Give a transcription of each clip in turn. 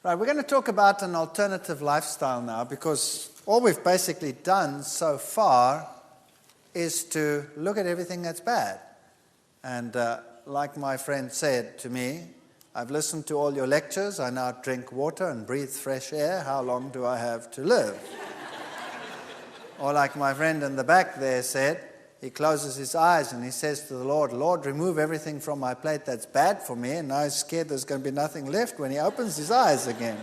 Right, we're going to talk about an alternative lifestyle now, because all we've basically done so far is to look at everything that's bad. And like my friend said to me, I've listened to all your lectures, I now drink water and breathe fresh air, how long do I have to live? Or like my friend in the back there said, he closes his eyes and he says to the Lord, Lord, remove everything from my plate that's bad for me, and now he's scared there's going to be nothing left when he opens his eyes again.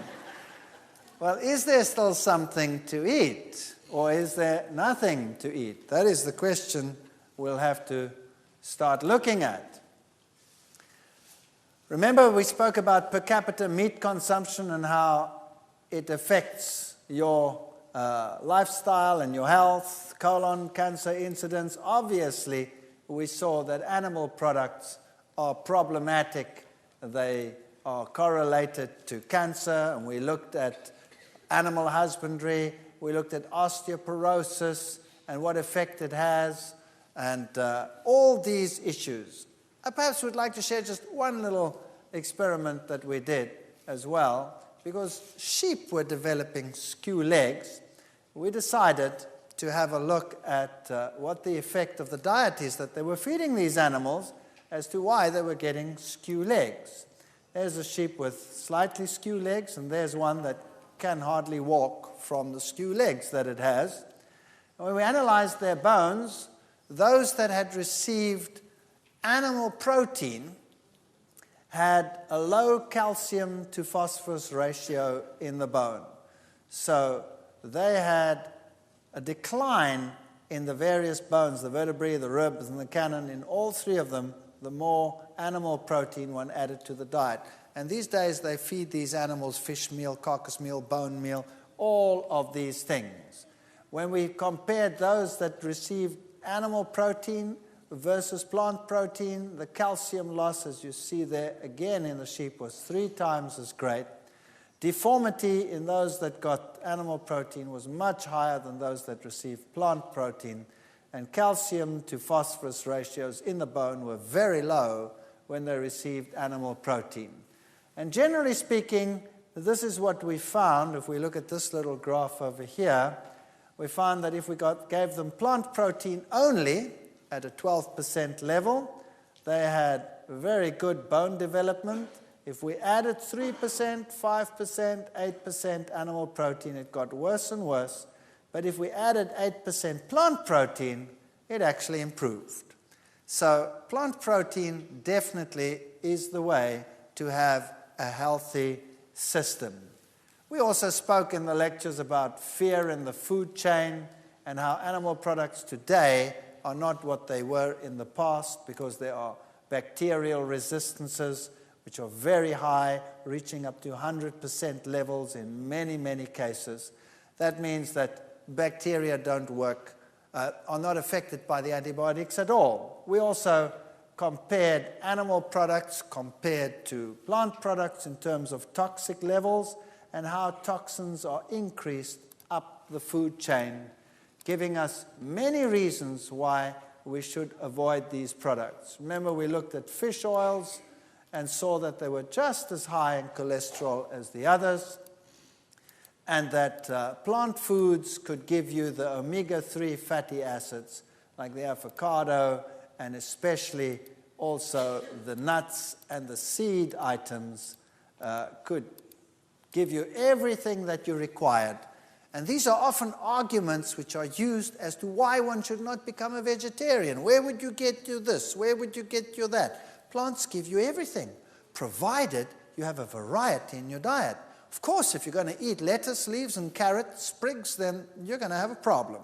Well, is there still something to eat, or is there nothing to eat? That is the question we'll have to start looking at. Remember, we spoke about per capita meat consumption and how it affects your lifestyle and your health, colon cancer incidence. Obviously, we saw that animal products are problematic. They are correlated to cancer, and we looked at animal husbandry, we looked at osteoporosis and what effect it has, and all these issues. I perhaps would like to share just one little experiment that we did as well. Because sheep were developing skew legs, we decided to have a look at what the effect of the diet is that they were feeding these animals as to why they were getting skew legs. There's a sheep with slightly skew legs, and there's one that can hardly walk from the skew legs that it has. And when we analyzed their bones, those that had received animal protein had a low calcium to phosphorus ratio in the bone. So they had a decline in the various bones, the vertebrae, the ribs, and the cannon. In all three of them, the more animal protein one added to the diet. And these days they feed these animals fish meal, carcass meal, bone meal, all of these things. When we compared those that received animal protein versus plant protein, the calcium loss, as you see there again in the sheep, was 3 times as great. Deformity in those that got animal protein was much higher than those that received plant protein. And calcium to phosphorus ratios in the bone were very low when they received animal protein. And generally speaking, this is what we found. If we look at this little graph over here, we found that if we gave them plant protein only, at a 12% level, they had very good bone development. If we added 3%, 5%, 8% animal protein, it got worse and worse. But if we added 8% plant protein, it actually improved. So plant protein definitely is the way to have a healthy system. We also spoke in the lectures about fear in the food chain and how animal products today are not what they were in the past, because there are bacterial resistances which are very high, reaching up to 100% levels in many, many cases. That means that bacteria don't work, are not affected by the antibiotics at all. We also compared animal products compared to plant products in terms of toxic levels and how toxins are increased up the food chain, giving us many reasons why we should avoid these products. Remember, we looked at fish oils and saw that they were just as high in cholesterol as the others, and that plant foods could give you the omega-3 fatty acids, like the avocado, and especially also the nuts and the seed items could give you everything that you required. And these are often arguments which are used as to why one should not become a vegetarian. Where would you get you this? Where would you get you that? Plants give you everything, provided you have a variety in your diet. Of course, if you're going to eat lettuce, leaves, and carrot sprigs, then you're going to have a problem.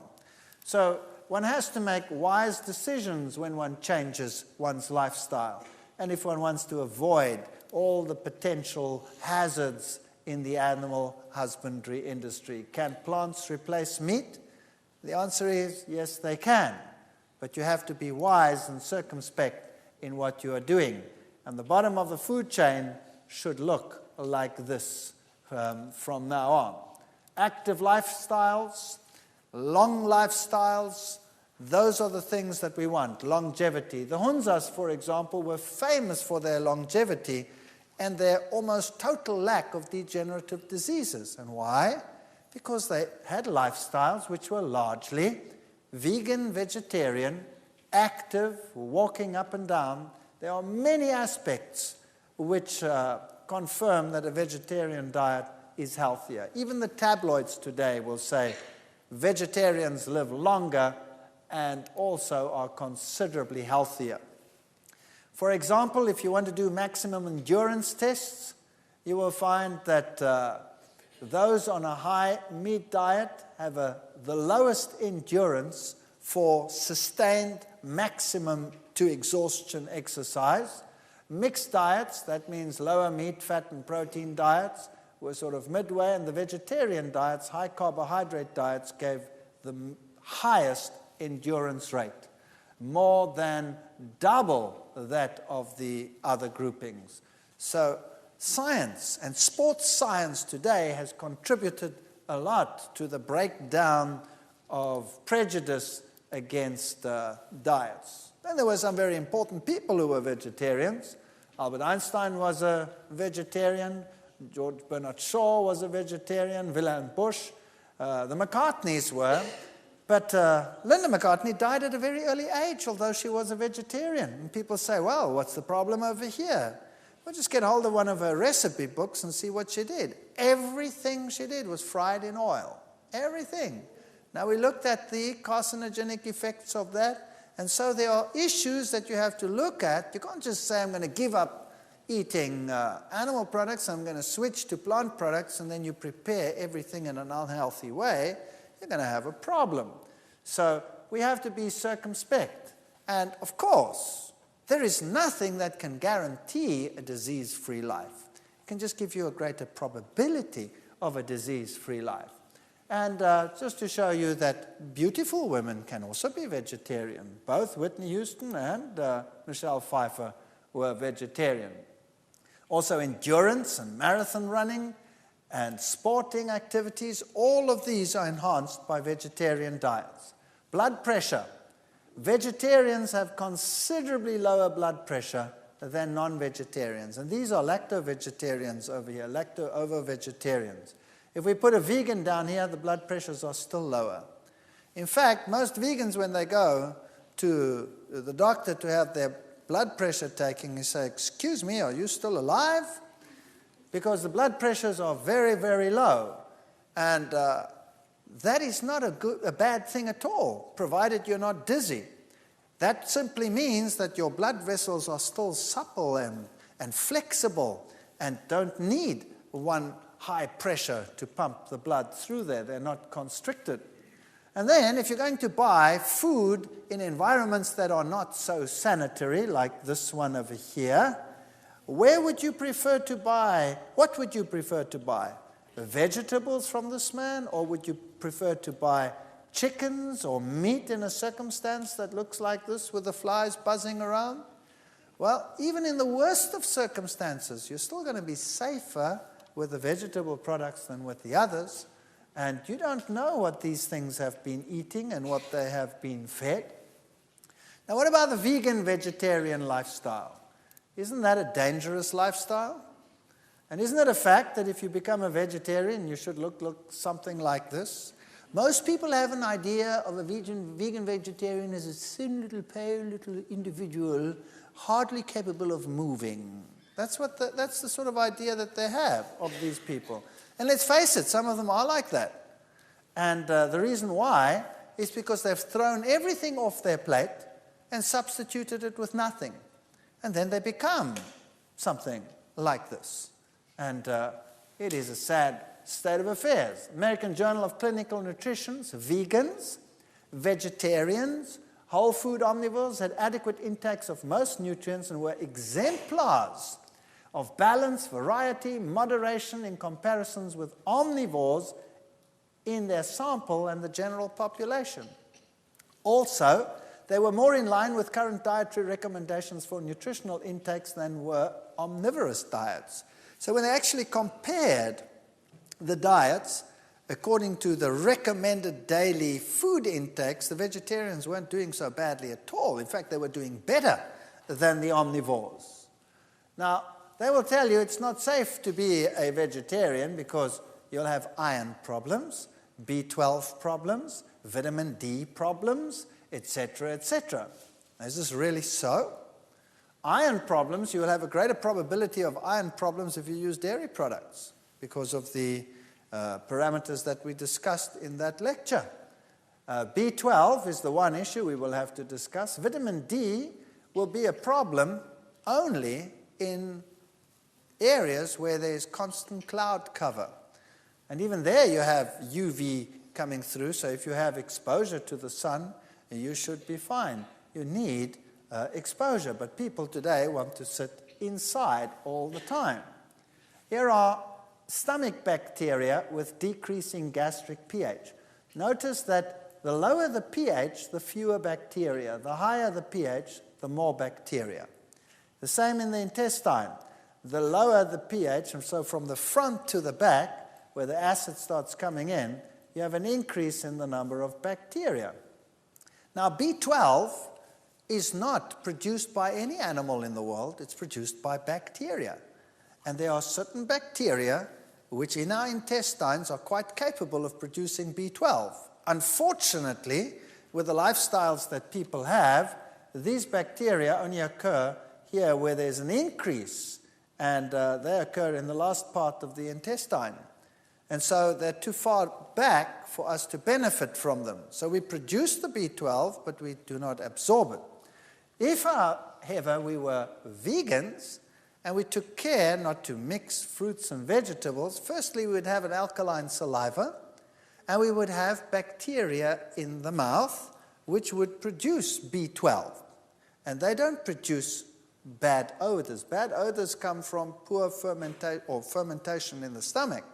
So one has to make wise decisions when one changes one's lifestyle. And if one wants to avoid all the potential hazards in the animal husbandry industry. Can plants replace meat? The answer is yes, they can. But you have to be wise and circumspect in what you are doing. And the bottom of the food chain should look like this from now on. Active lifestyles, long lifestyles, those are the things that we want. Longevity. The Hunzas, for example, were famous for their longevity and their almost total lack of degenerative diseases. And why? Because they had lifestyles which were largely vegan, vegetarian, active, walking up and down. There are many aspects which confirm that a vegetarian diet is healthier. Even the tabloids today will say vegetarians live longer and also are considerably healthier. For example, if you want to do maximum endurance tests, you will find that those on a high meat diet have the lowest endurance for sustained maximum to exhaustion exercise. Mixed diets, that means lower meat, fat, and protein diets, were sort of midway, and the vegetarian diets, high carbohydrate diets, gave the highest endurance rate, more than double that of the other groupings. So science and sports science today has contributed a lot to the breakdown of prejudice against diets. Then there were some very important people who were vegetarians. Albert Einstein was a vegetarian. George Bernard Shaw was a vegetarian. Wilhelm Busch. The McCartneys were. But Linda McCartney died at a very early age, although she was a vegetarian. And people say, well, what's the problem over here? Well, just get hold of one of her recipe books and see what she did. Everything she did was fried in oil. Everything. Now, we looked at the carcinogenic effects of that. And so there are issues that you have to look at. You can't just say, I'm going to give up eating animal products, I'm going to switch to plant products, and then you prepare everything in an unhealthy way. You're going to have a problem. So we have to be circumspect. And of course, there is nothing that can guarantee a disease-free life. It can just give you a greater probability of a disease-free life. And just to show you that beautiful women can also be vegetarian. Both Whitney Houston and Michelle Pfeiffer were vegetarian. Also endurance and marathon running and sporting activities, all of these are enhanced by vegetarian diets. Blood pressure. Vegetarians have considerably lower blood pressure than non-vegetarians. And these are lacto-vegetarians over here, lacto-ovo-vegetarians. If we put a vegan down here, the blood pressures are still lower. In fact, most vegans, when they go to the doctor to have their blood pressure taken, they say, excuse me, are you still alive? Because the blood pressures are very, very low. And that is not a bad thing at all, provided you're not dizzy. That simply means that your blood vessels are still supple and flexible and don't need one high pressure to pump the blood through there. They're not constricted. And then if you're going to buy food in environments that are not so sanitary, like this one over here, where would you prefer to buy? What would you prefer to buy? The vegetables from this man, or would you prefer to buy chickens or meat in a circumstance that looks like this with the flies buzzing around? Well, even in the worst of circumstances, you're still going to be safer with the vegetable products than with the others. And you don't know what these things have been eating and what they have been fed. Now, what about the vegan-vegetarian lifestyle? Isn't that a dangerous lifestyle? And isn't it a fact that if you become a vegetarian, you should look something like this? Most people have an idea of a vegan-vegetarian as a thin, little, pale, little individual, hardly capable of moving. That's the sort of idea that they have of these people. And let's face it, some of them are like that. And the reason why is because they've thrown everything off their plate and substituted it with nothing. And then they become something like this. And it is a sad state of affairs. American Journal of Clinical Nutrition, vegans, vegetarians, whole food omnivores had adequate intakes of most nutrients and were exemplars of balance, variety, moderation in comparisons with omnivores in their sample and the general population. Also, they were more in line with current dietary recommendations for nutritional intakes than were omnivorous diets. So when they actually compared the diets according to the recommended daily food intakes, the vegetarians weren't doing so badly at all. In fact, they were doing better than the omnivores. Now, they will tell you it's not safe to be a vegetarian because you'll have iron problems, B12 problems, vitamin D problems, etc., etc. Is this really so? Iron problems, you will have a greater probability of iron problems if you use dairy products because of the parameters that we discussed in that lecture. B12 is the one issue we will have to discuss. Vitamin D will be a problem only in areas where there's constant cloud cover. And even there you have UV coming through, so if you have exposure to the sun, you should be fine. You need exposure, but people today want to sit inside all the time. Here are stomach bacteria with decreasing gastric pH. Notice that the lower the pH, the fewer bacteria. The higher the pH, the more bacteria. The same in the intestine. The lower the pH, and so from the front to the back, where the acid starts coming in, you have an increase in the number of bacteria. Now, B12 is not produced by any animal in the world. It's produced by bacteria. And there are certain bacteria which in our intestines are quite capable of producing B12. Unfortunately, with the lifestyles that people have, these bacteria only occur here where there's an increase, and they occur in the last part of the intestine. And so they're too far back for us to benefit from them. So we produce the B12, but we do not absorb it. If, however, we were vegans and we took care not to mix fruits and vegetables, firstly we would have an alkaline saliva, and we would have bacteria in the mouth which would produce B12. And they don't produce bad odors. Bad odors come from poor fermentation in the stomach.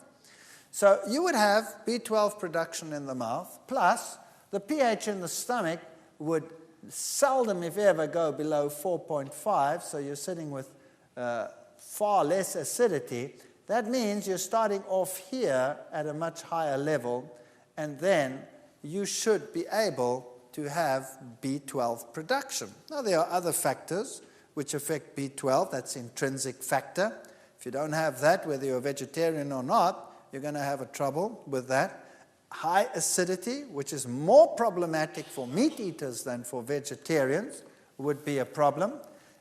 So you would have B12 production in the mouth, plus the pH in the stomach would seldom, if ever, go below 4.5, so you're sitting with far less acidity. That means you're starting off here at a much higher level, and then you should be able to have B12 production. Now, there are other factors which affect B12. That's intrinsic factor. If you don't have that, whether you're a vegetarian or not, you're going to have a trouble with that. High acidity, which is more problematic for meat eaters than for vegetarians, would be a problem.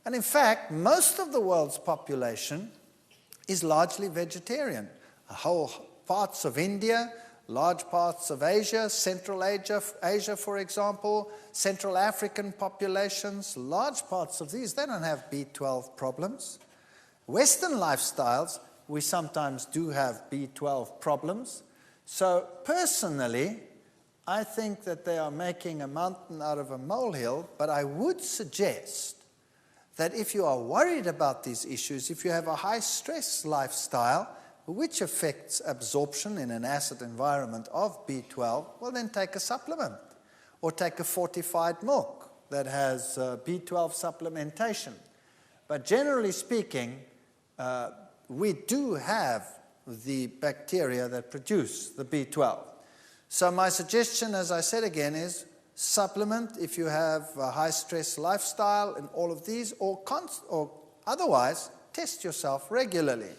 And in fact, most of the world's population is largely vegetarian. Whole parts of India, large parts of Asia, Central Asia, for example, Central African populations, large parts of these, they don't have B12 problems. Western lifestyles, we sometimes do have B12 problems. So personally, I think that they are making a mountain out of a molehill, but I would suggest that if you are worried about these issues, if you have a high-stress lifestyle, which affects absorption in an acid environment of B12, well, then take a supplement or take a fortified milk that has B12 supplementation. But generally speaking, we do have the bacteria that produce the B12. So my suggestion, as I said again, is supplement if you have a high-stress lifestyle and all of these, or otherwise test yourself regularly.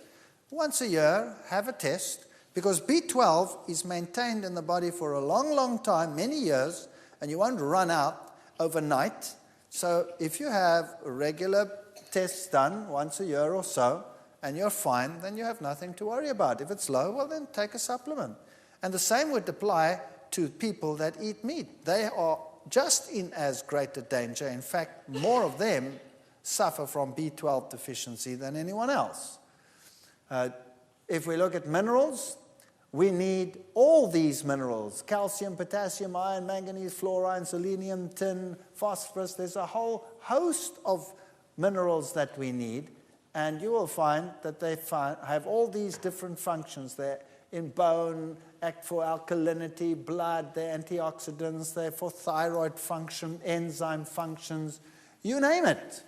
Once a year, have a test, because B12 is maintained in the body for a long, long time, many years, and you won't run out overnight. So if you have regular tests done once a year or so, and you're fine, then you have nothing to worry about. If it's low, well, then take a supplement. And the same would apply to people that eat meat. They are just in as great a danger. In fact, more of them suffer from B12 deficiency than anyone else. If we look at minerals, we need all these minerals: calcium, potassium, iron, manganese, fluorine, selenium, tin, phosphorus. There's a whole host of minerals that we need. And you will find that they have all these different functions. They're in bone, act for alkalinity, blood, they're antioxidants, they're for thyroid function, enzyme functions, you name it.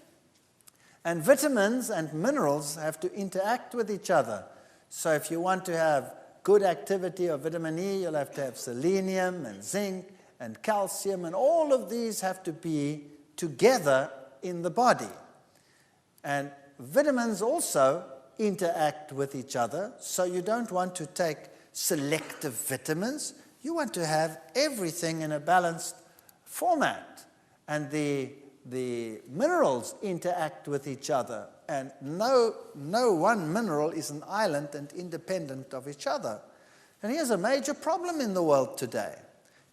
And vitamins and minerals have to interact with each other. So if you want to have good activity of vitamin E, you'll have to have selenium and zinc and calcium, and all of these have to be together in the body. And vitamins also interact with each other, so you don't want to take selective vitamins. You want to have everything in a balanced format. And the minerals interact with each other, and no one mineral is an island and independent of each other. And here's a major problem in the world today.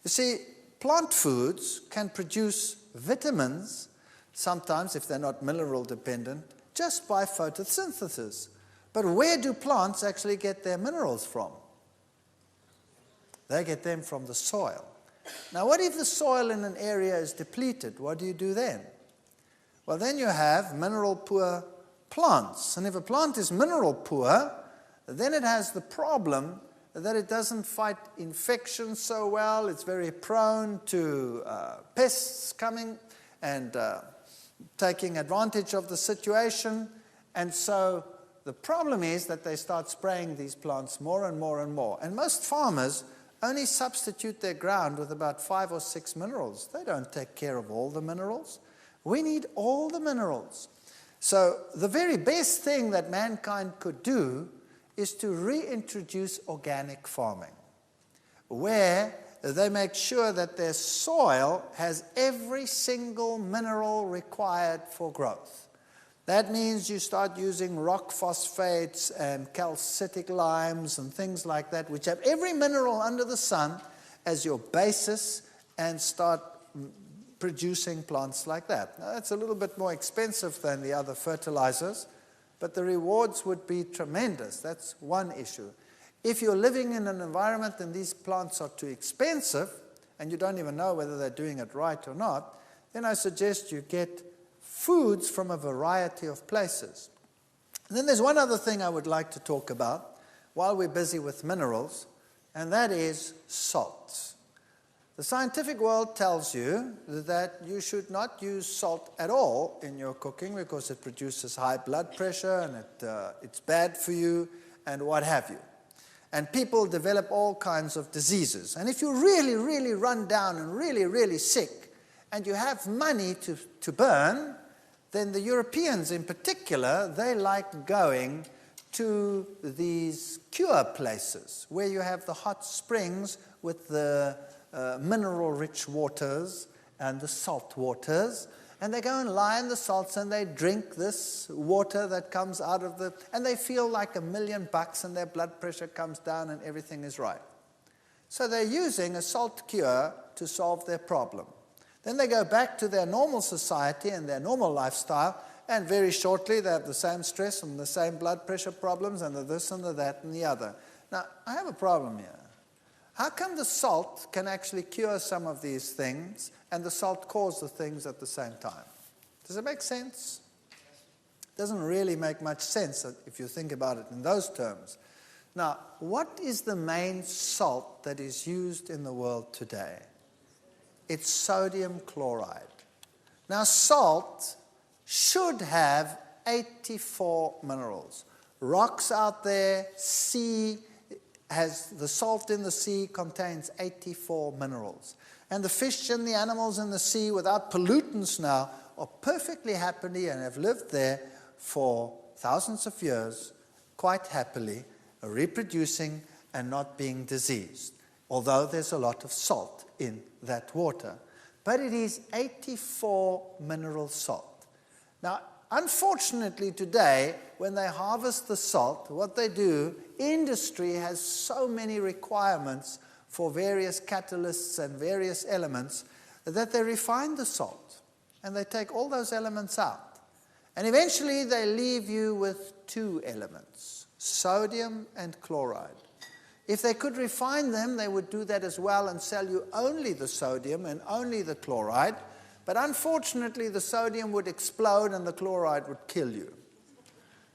You see, plant foods can produce vitamins, sometimes if they're not mineral dependent, just by photosynthesis. But where do plants actually get their minerals from? They get them from the soil. Now, what if the soil in an area is depleted? What do you do then? Well, then you have mineral-poor plants. And if a plant is mineral-poor, then it has the problem that it doesn't fight infection so well. It's very prone to pests coming and taking advantage of the situation. And so the problem is that they start spraying these plants more and more and more. And most farmers only substitute their ground with about 5 or 6 minerals. They don't take care of all the minerals. We need all the minerals. So the very best thing that mankind could do is to reintroduce organic farming, where they make sure that their soil has every single mineral required for growth. That means you start using rock phosphates and calcitic limes and things like that, which have every mineral under the sun as your basis, and start producing plants like that. Now, that's a little bit more expensive than the other fertilizers, but the rewards would be tremendous. That's one issue. If you're living in an environment and these plants are too expensive, and you don't even know whether they're doing it right or not, then I suggest you get foods from a variety of places. And then there's one other thing I would like to talk about while we're busy with minerals, and that is salts. The scientific world tells you that you should not use salt at all in your cooking because it produces high blood pressure and it's bad for you and what have you. And people develop all kinds of diseases. And if you're really, really run down and really, really sick and you have money to burn, then the Europeans in particular, they like going to these cure places where you have the hot springs with the mineral-rich waters and the salt waters, and they go and lie in the salts and they drink this water that comes out of and they feel like $1,000,000 and their blood pressure comes down and everything is right. So they're using a salt cure to solve their problem. Then they go back to their normal society and their normal lifestyle, and very shortly they have the same stress and the same blood pressure problems and the this and the that and the other. Now, I have a problem here. How come the salt can actually cure some of these things and the salt cause the things at the same time? Does it make sense? It doesn't really make much sense if you think about it in those terms. Now, what is the main salt that is used in the world today? It's sodium chloride. Now, salt should have 84 minerals. Rocks out there, the salt in the sea contains 84 minerals. And the fish and the animals in the sea without pollutants now are perfectly happy and have lived there for thousands of years, quite happily, reproducing and not being diseased, although there's a lot of salt in that water. But it is 84 mineral salt. Now, unfortunately today, when they harvest the salt, what they do, industry has so many requirements for various catalysts and various elements that they refine the salt and they take all those elements out. And eventually they leave you with 2 elements, sodium and chloride. If they could refine them, they would do that as well and sell you only the sodium and only the chloride. But unfortunately, the sodium would explode and the chloride would kill you.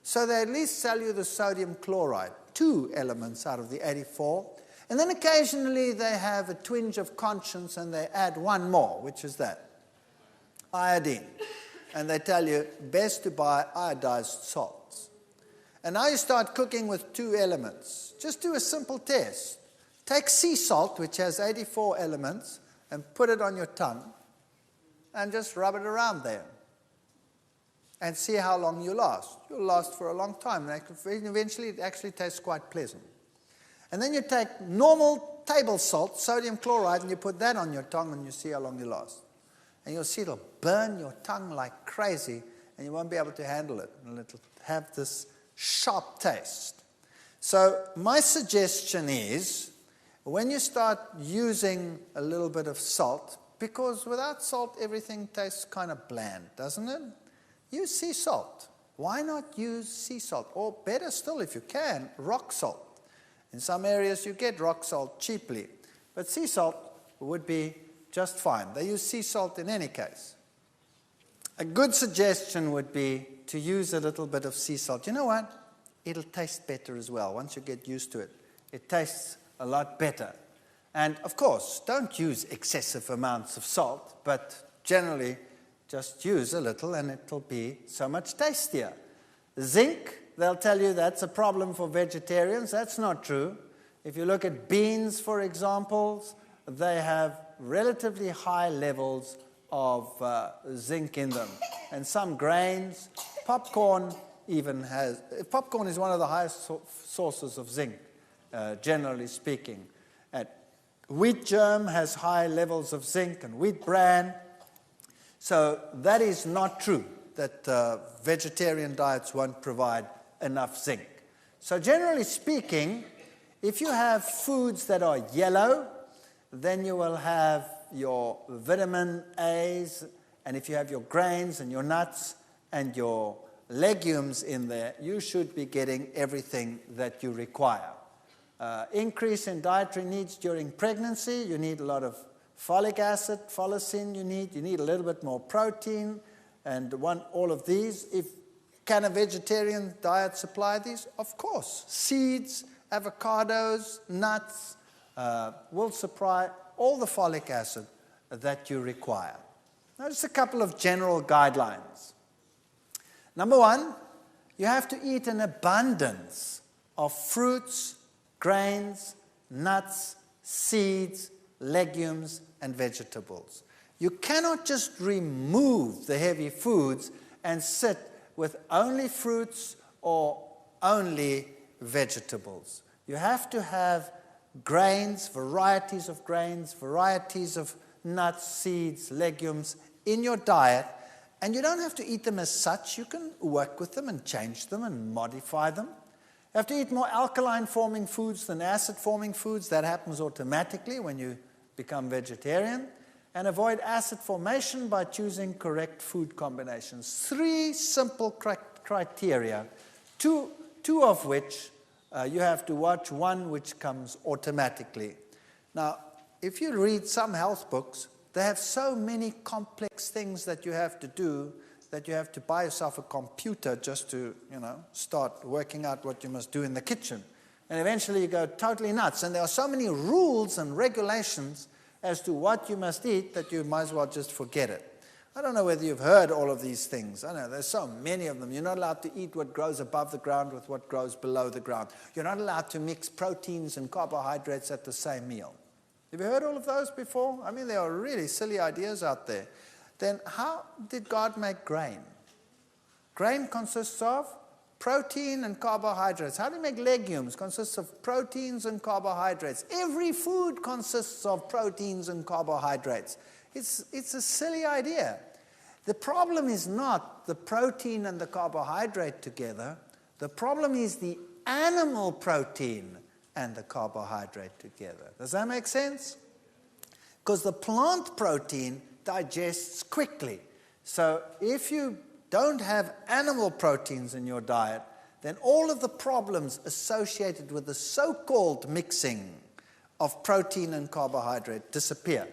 So they at least sell you the sodium chloride, 2 elements out of the 84. And then occasionally they have a twinge of conscience and they add 1 more, which is that, iodine. And they tell you, best to buy iodized salts. And now you start cooking with 2 elements. Just do a simple test. Take sea salt, which has 84 elements, and put it on your tongue, and just rub it around there. and see how long you last. You'll last for a long time. And eventually it actually tastes quite pleasant. And then you take normal table salt, sodium chloride, and you put that on your tongue and you see how long you last. And you'll see it'll burn your tongue like crazy and you won't be able to handle it. And it'll have this sharp taste. So my suggestion is, when you start using a little bit of salt, because without salt everything tastes kind of bland, doesn't it? Use sea salt. Why not use sea salt? Or better still, if you can, rock salt. In some areas you get rock salt cheaply, but sea salt would be just fine. They use sea salt in any case. A good suggestion would be to use a little bit of sea salt. You know what? It'll taste better as well. Once you get used to it, it tastes a lot better. And of course, don't use excessive amounts of salt, but generally just use a little and it'll be so much tastier. Zinc, they'll tell you that's a problem for vegetarians. That's not true. If you look at beans, for example, they have relatively high levels of zinc in them. And some grains, popcorn even has, popcorn is one of the highest sources of zinc, generally speaking. And wheat germ has high levels of zinc, and wheat bran. So that is not true, that vegetarian diets won't provide enough zinc. So generally speaking, if you have foods that are yellow, then you will have your vitamin A's, and if you have your grains and your nuts and your legumes in there, you should be getting everything that you require. Increase in dietary needs during pregnancy, you need a lot of folic acid, folacin you need a little bit more protein, and all of these. Can a vegetarian diet supply these? Of course. Seeds, avocados, nuts will supply all the folic acid that you require. Now, just a couple of general guidelines. Number one, you have to eat an abundance of fruits, grains, nuts, seeds, legumes, and vegetables. You cannot just remove the heavy foods and sit with only fruits or only vegetables. You have to have grains, varieties of nuts, seeds, legumes in your diet, and you don't have to eat them as such. You can work with them and change them and modify them. You have to eat more alkaline-forming foods than acid-forming foods. That happens automatically when you become vegetarian. And avoid acid formation by choosing correct food combinations. 3 simple criteria, two of which you have to watch, one which comes automatically. Now, if you read some health books, they have so many complex things that you have to do that you have to buy yourself a computer just to, start working out what you must do in the kitchen. And eventually you go totally nuts. And there are so many rules and regulations as to what you must eat that you might as well just forget it. I don't know whether you've heard all of these things. I know there's so many of them. You're not allowed to eat what grows above the ground with what grows below the ground. You're not allowed to mix proteins and carbohydrates at the same meal. Have you heard all of those before? I mean, there are really silly ideas out there. Then how did God make grain? Grain consists of protein and carbohydrates. How do you make legumes? Consists of proteins and carbohydrates. Every food consists of proteins and carbohydrates. It's a silly idea. The problem is not the protein and the carbohydrate together. The problem is the animal protein and the carbohydrate together. Does that make sense? Because the plant protein digests quickly. So if you don't have animal proteins in your diet, then all of the problems associated with the so-called mixing of protein and carbohydrate disappear.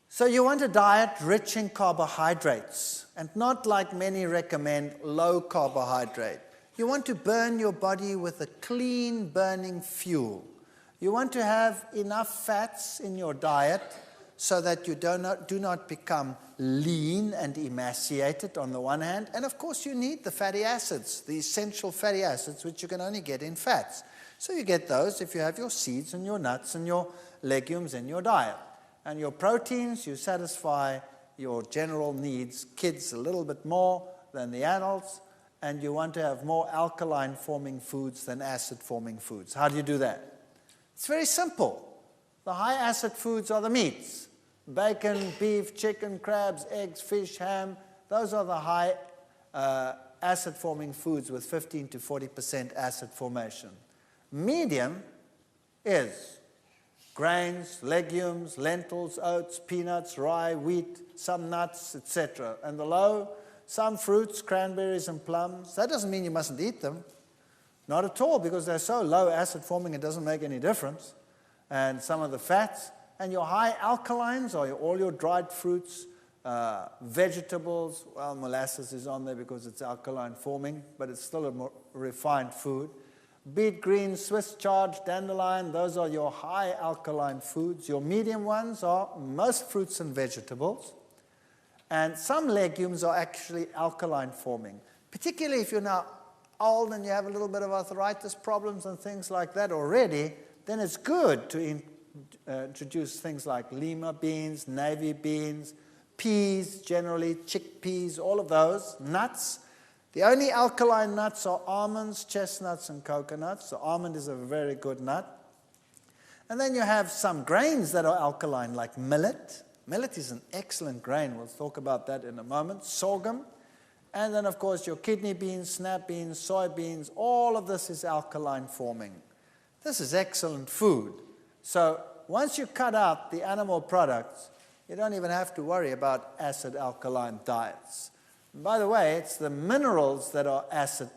So you want a diet rich in carbohydrates, and not like many recommend, low carbohydrate. You want to burn your body with a clean burning fuel. You want to have enough fats in your diet so that you do not become lean and emaciated on the one hand. And of course you need the fatty acids, the essential fatty acids, which you can only get in fats. So you get those if you have your seeds and your nuts and your legumes in your diet. And your proteins, you satisfy your general needs, kids a little bit more than the adults, and you want to have more alkaline-forming foods than acid-forming foods. How do you do that? It's very simple. The high-acid foods are the meats. Bacon, beef, chicken, crabs, eggs, fish, ham. Those are the high acid-forming foods with 15 to 40% acid formation. Medium is grains, legumes, lentils, oats, peanuts, rye, wheat, some nuts, etc. And the low, some fruits, cranberries and plums. That doesn't mean you mustn't eat them. Not at all, because they're so low acid forming it doesn't make any difference. And some of the fats. And your high alkalines are all your dried fruits, vegetables. Well, molasses is on there because it's alkaline forming, but it's still a more refined food. Beet greens, Swiss chard, dandelion, those are your high alkaline foods. Your medium ones are most fruits and vegetables. And some legumes are actually alkaline forming, particularly if you're now old and you have a little bit of arthritis problems and things like that already, then it's good to introduce things like lima beans, navy beans, peas, generally chickpeas, all of those, nuts. The only alkaline nuts are almonds, chestnuts, and coconuts. The almond is a very good nut. And then you have some grains that are alkaline, like millet. Millet is an excellent grain. We'll talk about that in a moment. Sorghum. And then, of course, your kidney beans, snap beans, soybeans. All of this is alkaline forming. This is excellent food. So once you cut out the animal products, you don't even have to worry about acid-alkaline diets. And by the way, it's the minerals that are acid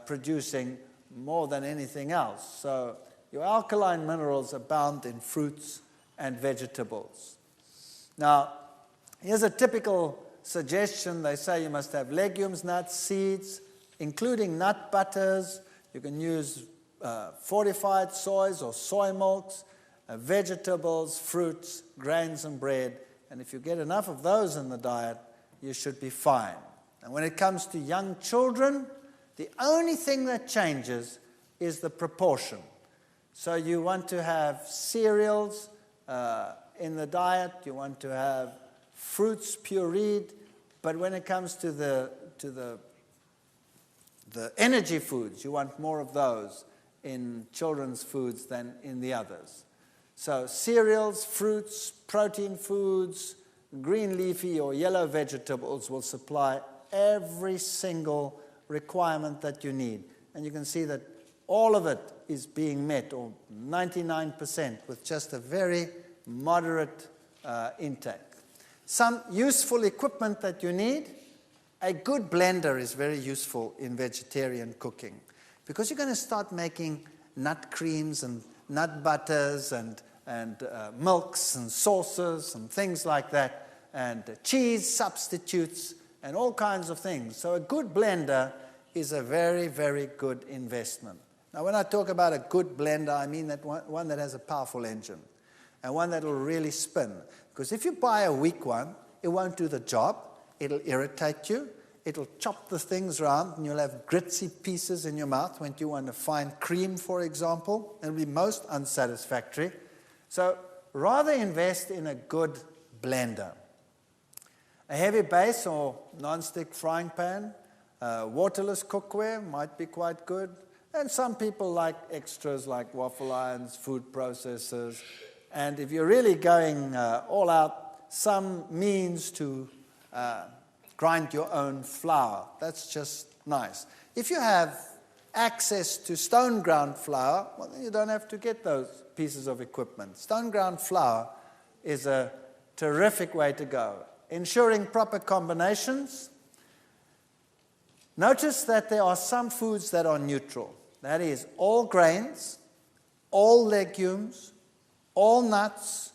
producing more than anything else. So your alkaline minerals abound in fruits and vegetables. Now, here's a typical suggestion. They say you must have legumes, nuts, seeds, including nut butters. You can use fortified soys or soy milks, vegetables, fruits, grains, and bread. And if you get enough of those in the diet, you should be fine. And when it comes to young children, the only thing that changes is the proportion. So you want to have cereals in the diet, you want to have fruits pureed, but when it comes to the energy foods, you want more of those in children's foods than in the others. So cereals, fruits, protein foods, green leafy or yellow vegetables will supply every single requirement that you need. And you can see that all of it is being met, or 99%, with just a very moderate intake. Some useful equipment that you need. A good blender is very useful in vegetarian cooking, because you're going to start making nut creams and nut butters and milks and sauces and things like that, and cheese substitutes and all kinds of things. So a good blender is a very, very good investment. Now, when I talk about a good blender, I mean that one that has a powerful engine and one that will really spin. Because if you buy a weak one, it won't do the job. It'll irritate you. It'll chop the things around, and you'll have gritty pieces in your mouth when you want to find cream, for example. It'll be most unsatisfactory. So rather invest in a good blender. A heavy base or non-stick frying pan, waterless cookware might be quite good. And some people like extras like waffle irons, food processors. And if you're really going all out, some means to grind your own flour. That's just nice. If you have access to stone ground flour, well, then you don't have to get those pieces of equipment. Stone ground flour is a terrific way to go. Ensuring proper combinations. Notice that there are some foods that are neutral. That is, all grains, all legumes, all nuts,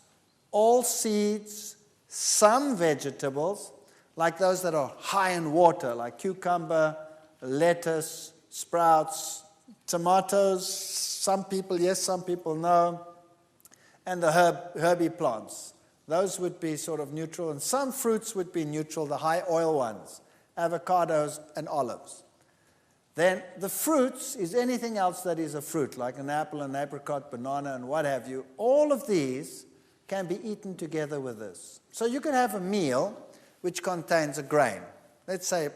all seeds, some vegetables, like those that are high in water, like cucumber, lettuce, sprouts, tomatoes, some people yes, some people no, and the herby plants. Those would be sort of neutral, and some fruits would be neutral, the high oil ones, avocados and olives. Then the fruits is anything else that is a fruit, like an apple, an apricot, banana, and what have you. All of these can be eaten together with this. So you could have a meal which contains a grain. Let's say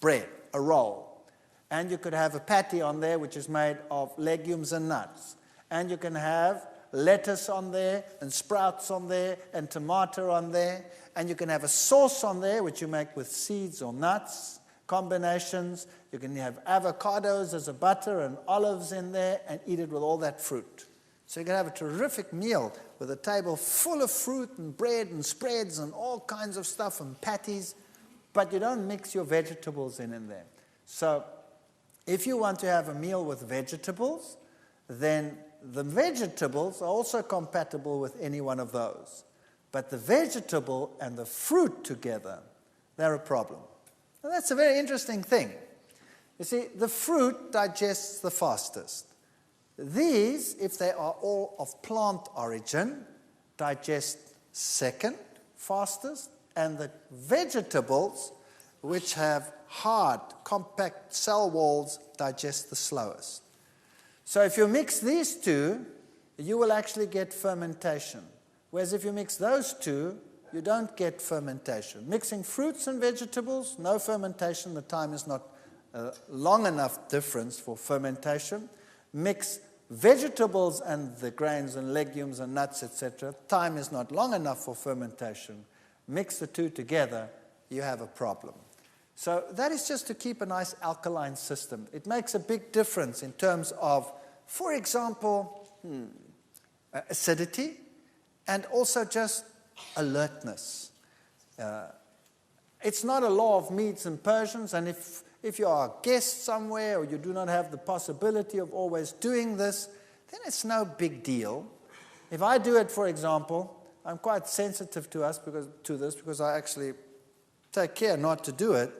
bread, a roll. And you could have a patty on there which is made of legumes and nuts. And you can have lettuce on there, and sprouts on there, and tomato on there. And you can have a sauce on there which you make with seeds or nuts, combinations. You can have avocados as a butter and olives in there and eat it with all that fruit. So you can have a terrific meal with a table full of fruit and bread and spreads and all kinds of stuff and patties, but you don't mix your vegetables in there. So if you want to have a meal with vegetables, then the vegetables are also compatible with any one of those. But the vegetable and the fruit together, they're a problem. And that's a very interesting thing. You see, the fruit digests the fastest. These, if they are all of plant origin, digest second fastest, and the vegetables, which have hard, compact cell walls, digest the slowest. So if you mix these two, you will actually get fermentation. Whereas if you mix those two, you don't get fermentation. Mixing fruits and vegetables, no fermentation. The time is not long enough difference for fermentation. Mix vegetables and the grains and legumes and nuts, etc. Time is not long enough for fermentation. Mix the two together, you have a problem. So that is just to keep a nice alkaline system. It makes a big difference in terms of, for example, acidity and also just alertness. It's not a law of Medes and Persians, and if you are a guest somewhere or you do not have the possibility of always doing this, then it's no big deal. If I do it, for example, I'm quite sensitive to this because I actually take care not to do it.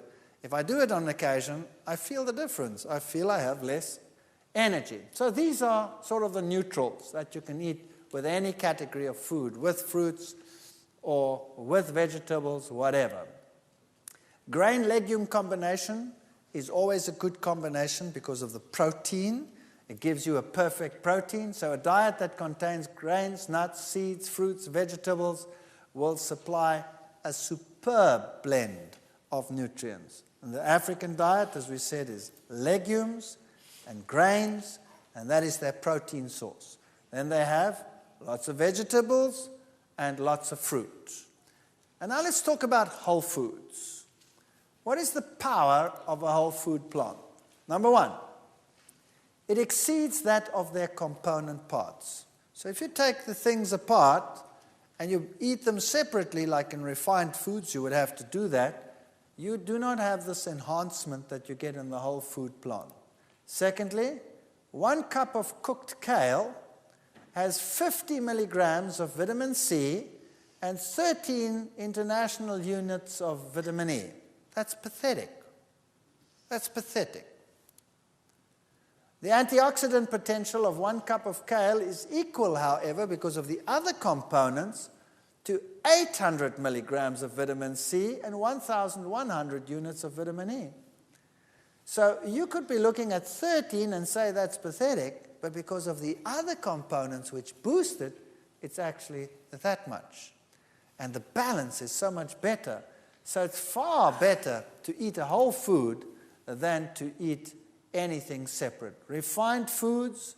If I do it on occasion, I feel the difference. I feel I have less energy. So these are sort of the neutrals that you can eat with any category of food, with fruits or with vegetables, whatever. Grain-legume combination is always a good combination because of the protein. It gives you a perfect protein. So a diet that contains grains, nuts, seeds, fruits, vegetables will supply a superb blend of nutrients. And the African diet, as we said, is legumes and grains, and that is their protein source. Then they have lots of vegetables and lots of fruit. And now let's talk about whole foods. What is the power of a whole food plant? Number one, it exceeds that of their component parts. So if you take the things apart and you eat them separately, like in refined foods, you would have to do that, you do not have this enhancement that you get in the whole food plant. Secondly, 1 cup of cooked kale has 50 milligrams of vitamin C and 13 international units of vitamin E. That's pathetic. That's pathetic. The antioxidant potential of 1 cup of kale is equal, however, because of the other components, to 800 milligrams of vitamin C and 1,100 units of vitamin E. So you could be looking at 13 and say that's pathetic, but because of the other components which boost it, it's actually that much. And the balance is so much better. So it's far better to eat a whole food than to eat anything separate. Refined foods,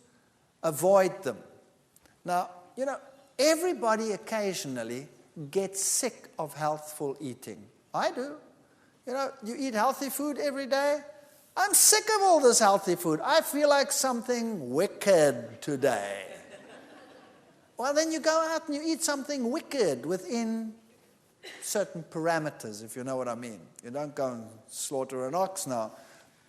avoid them. Now, everybody occasionally gets sick of healthful eating. I do. You eat healthy food every day. I'm sick of all this healthy food. I feel like something wicked today. Well, then you go out and you eat something wicked within certain parameters, if you know what I mean. You don't go and slaughter an ox now.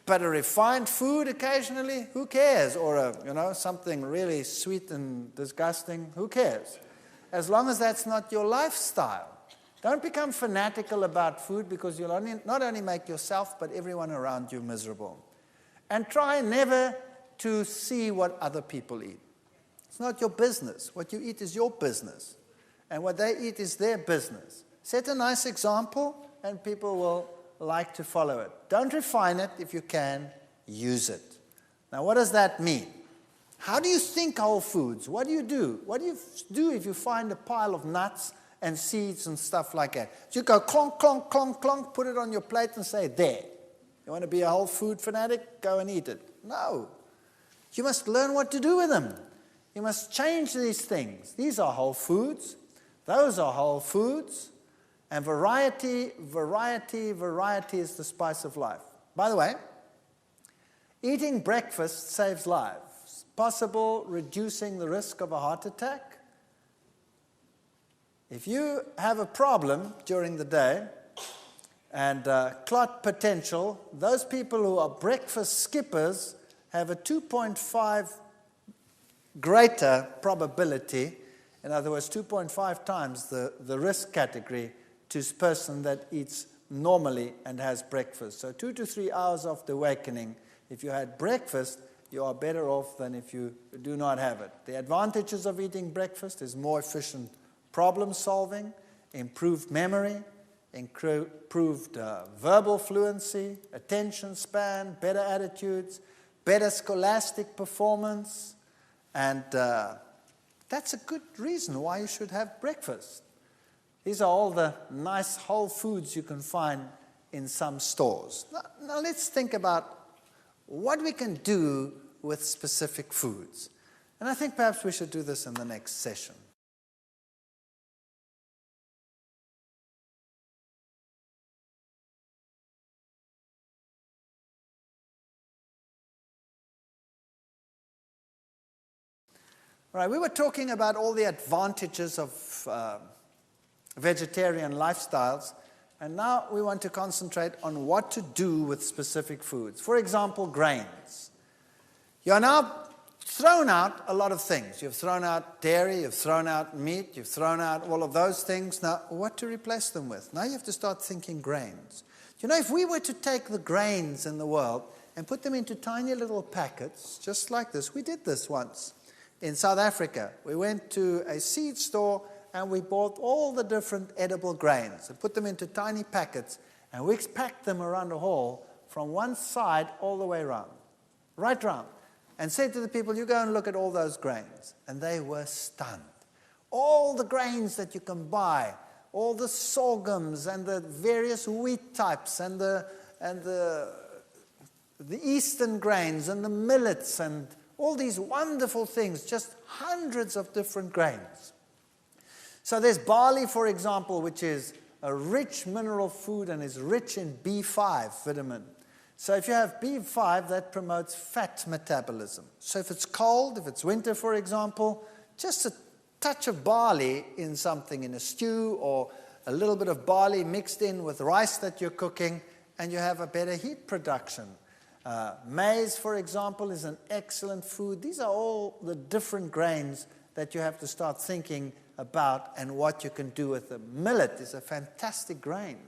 But a refined food occasionally, who cares? Or something really sweet and disgusting, who cares? As long as that's not your lifestyle. Don't become fanatical about food because you'll not only make yourself but everyone around you miserable. And try never to see what other people eat. It's not your business. What you eat is your business. And what they eat is their business. Set a nice example and people will like to follow it. Don't refine it. If you can, use it. Now, what does that mean? How do you think whole foods? What do you do? What do you do if you find a pile of nuts and seeds and stuff like that? You go clonk, clonk, clonk, clonk, put it on your plate and say, there. You want to be a whole food fanatic? Go and eat it. No. You must learn what to do with them. You must change these things. These are whole foods. Those are whole foods. And variety, variety, variety is the spice of life. By the way, eating breakfast saves lives. Possible reducing the risk of a heart attack. If you have a problem during the day and clot potential, those people who are breakfast skippers have a 2.5 greater probability, in other words, 2.5 times the risk category to a person that eats normally and has breakfast. So 2 to 3 hours after awakening, if you had breakfast, you are better off than if you do not have it. The advantages of eating breakfast is more efficient problem solving, improved memory, improved verbal fluency, attention span, better attitudes, better scholastic performance, and that's a good reason why you should have breakfast. These are all the nice whole foods you can find in some stores. Now let's think about what we can do with specific foods. And I think perhaps we should do this in the next session. All right, we were talking about all the advantages of vegetarian lifestyles, and now we want to concentrate on what to do with specific foods. For example, grains. You are now thrown out a lot of things. You've thrown out dairy, you've thrown out meat, you've thrown out all of those things. Now, what to replace them with? Now you have to start thinking grains. You know, if we were to take the grains in the world and put them into tiny little packets, just like this, we did this once in South Africa. We went to a seed store and we bought all the different edible grains and put them into tiny packets, and we packed them around the hall from one side all the way around, right round, and said to the people, you go and look at all those grains. And they were stunned. All the grains that you can buy, all the sorghums and the various wheat types and the eastern grains and the millets and all these wonderful things, just hundreds of different grains. So there's barley, for example, which is a rich mineral food and is rich in B5 vitamin. So if you have B5, that promotes fat metabolism. So if it's cold, if it's winter, for example, just a touch of barley in something, in a stew, or a little bit of barley mixed in with rice that you're cooking, and you have a better heat production. Maize, for example, is an excellent food. These are all the different grains that you have to start thinking about and what you can do with them. Millet is a fantastic grain.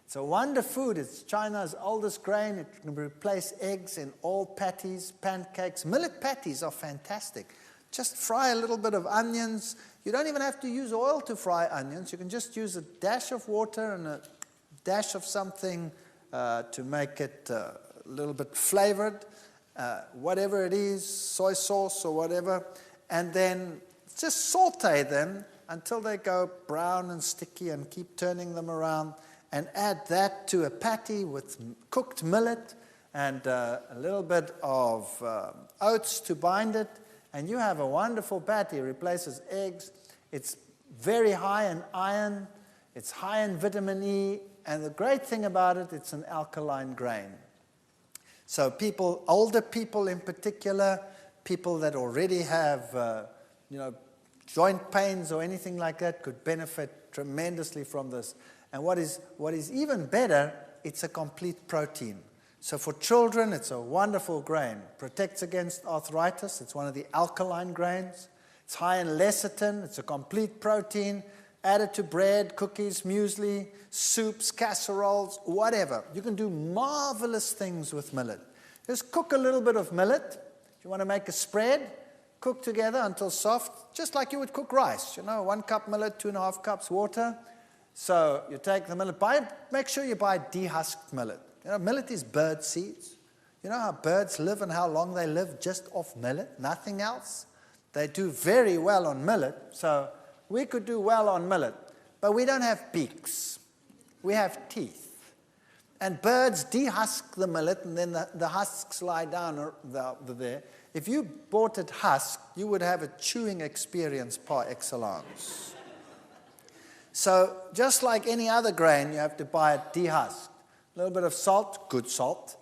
It's a wonder food. It's China's oldest grain. It can replace eggs in all patties, pancakes. Millet patties are fantastic. Just fry a little bit of onions. You don't even have to use oil to fry onions. You can just use a dash of water and a dash of something to make it a little bit flavored, whatever it is, soy sauce or whatever, and then just saute them until they go brown and sticky, and keep turning them around, and add that to a patty with cooked millet and a little bit of oats to bind it, and you have a wonderful patty. It replaces eggs. It's very high in iron. It's high in vitamin E, and the great thing about it, it's an alkaline grain. So people, older people in particular, people that already have joint pains or anything like that, could benefit tremendously from this. And what is even better, it's a complete protein. So for children, it's a wonderful grain. Protects against arthritis. It's one of the alkaline grains. It's high in lecithin. It's a complete protein. Added to bread, cookies, muesli, soups, casseroles, whatever. You can do marvelous things with millet. Just cook a little bit of millet. If you want to make a spread, cook together until soft, just like you would cook rice. 1 cup millet, 2.5 cups water. So you take the millet, make sure you buy dehusked millet. Millet is bird seeds. You know how birds live and how long they live just off millet, nothing else? They do very well on millet, so we could do well on millet. But we don't have beaks. We have teeth. And birds dehusk the millet, and then the husks lie down there. If you bought it husked, you would have a chewing experience par excellence. So just like any other grain, you have to buy it dehusked. A little bit of salt, good salt.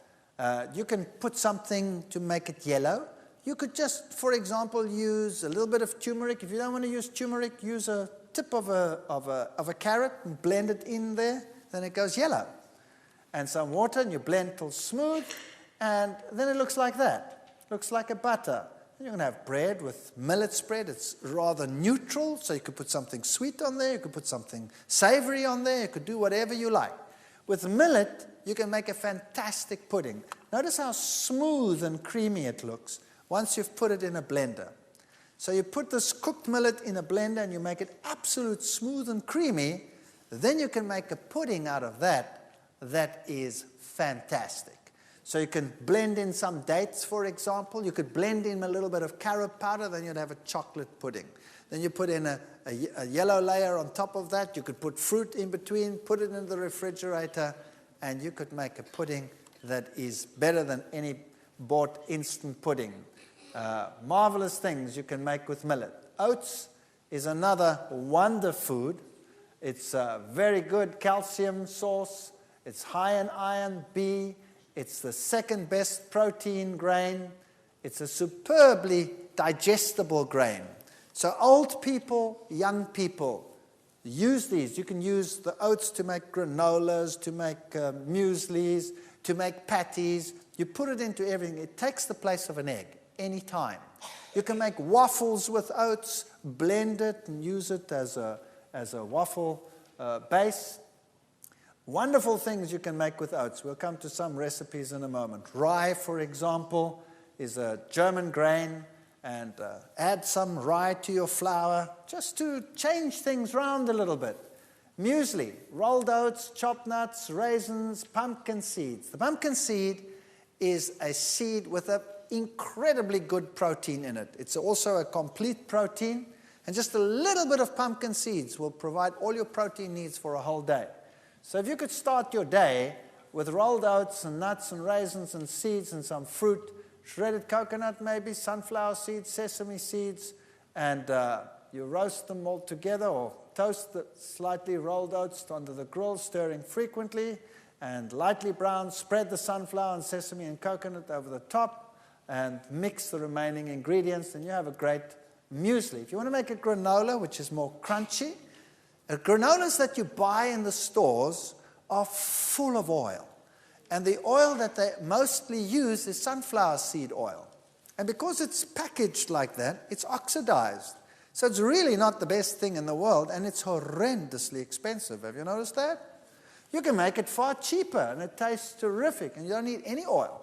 You can put something to make it yellow. You could just, for example, use a little bit of turmeric. If you don't want to use turmeric, use a tip of a carrot and blend it in there, then it goes yellow. And some water, and you blend till smooth, and then it looks like that. Looks like a butter. You can have bread with millet spread. It's rather neutral, so you could put something sweet on there, you could put something savory on there, you could do whatever you like. With millet, you can make a fantastic pudding. Notice how smooth and creamy it looks once you've put it in a blender. So you put this cooked millet in a blender and you make it absolute smooth and creamy, then you can make a pudding out of that that is fantastic. So you can blend in some dates, for example. You could blend in a little bit of carob powder, then you'd have a chocolate pudding. Then you put in a yellow layer on top of that. You could put fruit in between, put it in the refrigerator, and you could make a pudding that is better than any bought instant pudding. Marvelous things you can make with millet. Oats is another wonder food. It's a very good calcium source. It's high in iron B. It's the second best protein grain. It's a superbly digestible grain. So old people, young people, use these. You can use the oats to make granolas, to make mueslis, to make patties. You put it into everything. It takes the place of an egg anytime. You can make waffles with oats, blend it and use it as a waffle base. Wonderful things you can make with oats. We'll come to some recipes in a moment. Rye, for example, is a German grain, and add some rye to your flour just to change things around a little bit. Muesli, rolled oats, chopped nuts, raisins, pumpkin seeds. The pumpkin seed is a seed with an incredibly good protein in it. It's also a complete protein, and just a little bit of pumpkin seeds will provide all your protein needs for a whole day. So if you could start your day with rolled oats and nuts and raisins and seeds and some fruit, shredded coconut maybe, sunflower seeds, sesame seeds, and you roast them all together or toast the slightly rolled oats under the grill, stirring frequently, and lightly brown, spread the sunflower and sesame and coconut over the top, and mix the remaining ingredients, and you have a great muesli. If you want to make a granola, which is more crunchy, granolas that you buy in the stores are full of oil. And the oil that they mostly use is sunflower seed oil. And because it's packaged like that, it's oxidized. So it's really not the best thing in the world, and it's horrendously expensive. Have you noticed that? You can make it far cheaper, and it tastes terrific, and you don't need any oil.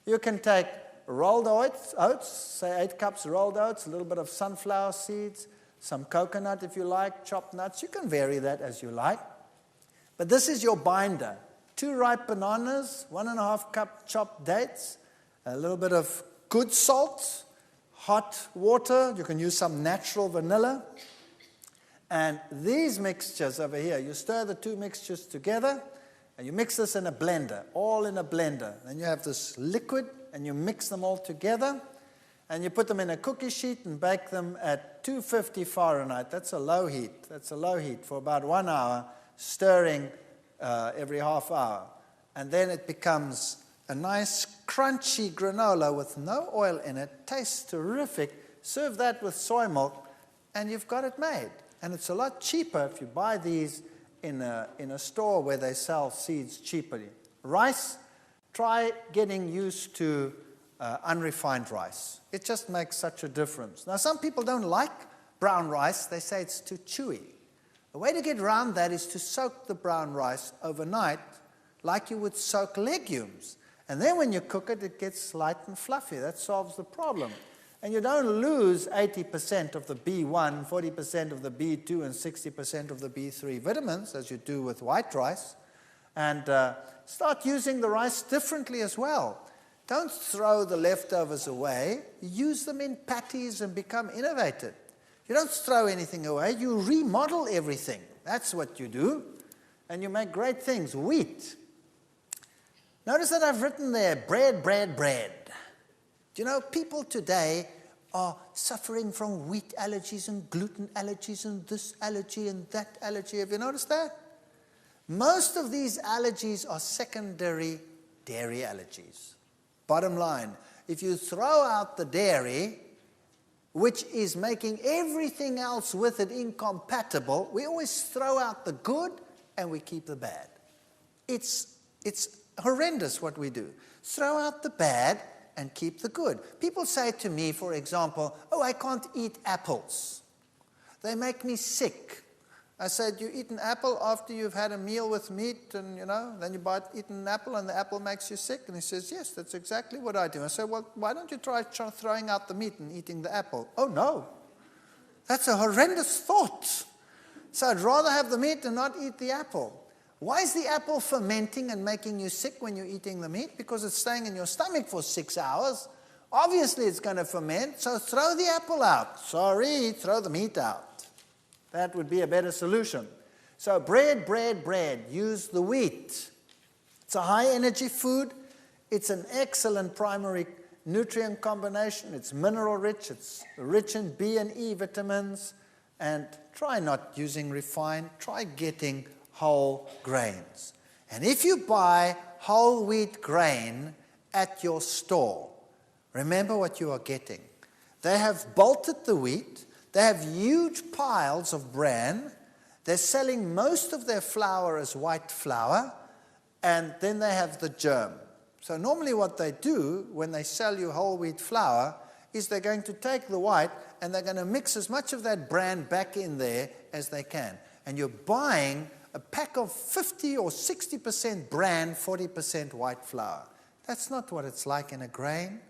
You can take rolled oats, say 8 cups rolled oats, a little bit of sunflower seeds, some coconut if you like, chopped nuts. You can vary that as you like. But this is your binder. 2 ripe bananas, 1.5 cup chopped dates, a little bit of good salt, hot water. You can use some natural vanilla. And these mixtures over here, you stir the 2 mixtures together, and you mix this in a blender, all in a blender. Then you have this liquid, and you mix them all together. And you put them in a cookie sheet and bake them at 250 Fahrenheit. That's a low heat. That's a low heat for about 1 hour, stirring every half hour. And then it becomes a nice crunchy granola with no oil in it. Tastes terrific. Serve that with soy milk, and you've got it made. And it's a lot cheaper if you buy these in a store where they sell seeds cheaply. Rice, try getting used to unrefined rice. It just makes such a difference. Now, some people don't like brown rice. They say it's too chewy. The way to get around that is to soak the brown rice overnight like you would soak legumes. And then when you cook it, it gets light and fluffy. That solves the problem. And you don't lose 80% of the B1, 40% of the B2, and 60% of the B3 vitamins, as you do with white rice. And start using the rice differently as well. Don't throw the leftovers away. Use them in patties and become innovative. You don't throw anything away. You remodel everything. That's what you do. And you make great things. Wheat. Notice that I've written there, bread, bread, bread. Do you know, people today are suffering from wheat allergies and gluten allergies and this allergy and that allergy. Have you noticed that? Most of these allergies are secondary dairy allergies. Bottom line, if you throw out the dairy, which is making everything else with it incompatible, we always throw out the good and we keep the bad. It's horrendous what we do. Throw out the bad and keep the good. People say to me, for example, oh, I can't eat apples. They make me sick. I said, you eat an apple after you've had a meal with meat and, then you eat an apple and the apple makes you sick? And he says, yes, that's exactly what I do. I said, well, why don't you try throwing out the meat and eating the apple? Oh, no. That's a horrendous thought. So I'd rather have the meat and not eat the apple. Why is the apple fermenting and making you sick when you're eating the meat? Because it's staying in your stomach for 6 hours. Obviously, it's going to ferment, so throw the apple out. Sorry, throw the meat out. That would be a better solution. So bread, bread, bread. Use the wheat. It's a high-energy food. It's an excellent primary nutrient combination. It's mineral-rich. It's rich in B and E vitamins. And try not using refined. Try getting whole grains. And if you buy whole wheat grain at your store, remember what you are getting. They have bolted the wheat. They have huge piles of bran. They're selling most of their flour as white flour, and then they have the germ. So normally what they do when they sell you whole wheat flour is they're going to take the white and they're going to mix as much of that bran back in there as they can. And you're buying a pack of 50 or 60% bran, 40% white flour. That's not what it's like in a grain.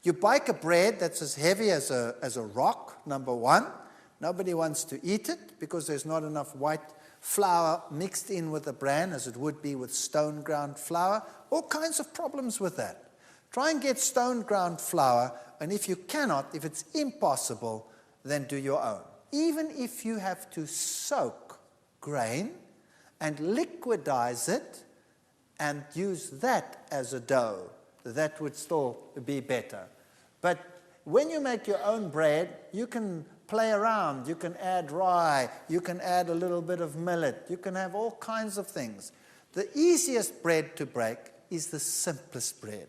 You bake a bread that's as heavy as a rock, number one. Nobody wants to eat it because there's not enough white flour mixed in with the bran as it would be with stone ground flour. All kinds of problems with that. Try and get stone ground flour, and if you cannot, if it's impossible, then do your own. Even if you have to soak grain and liquidize it and use that as a dough, that would still be better. But when you make your own bread, you can play around. You can add rye. You can add a little bit of millet. You can have all kinds of things. The easiest bread to break is the simplest bread.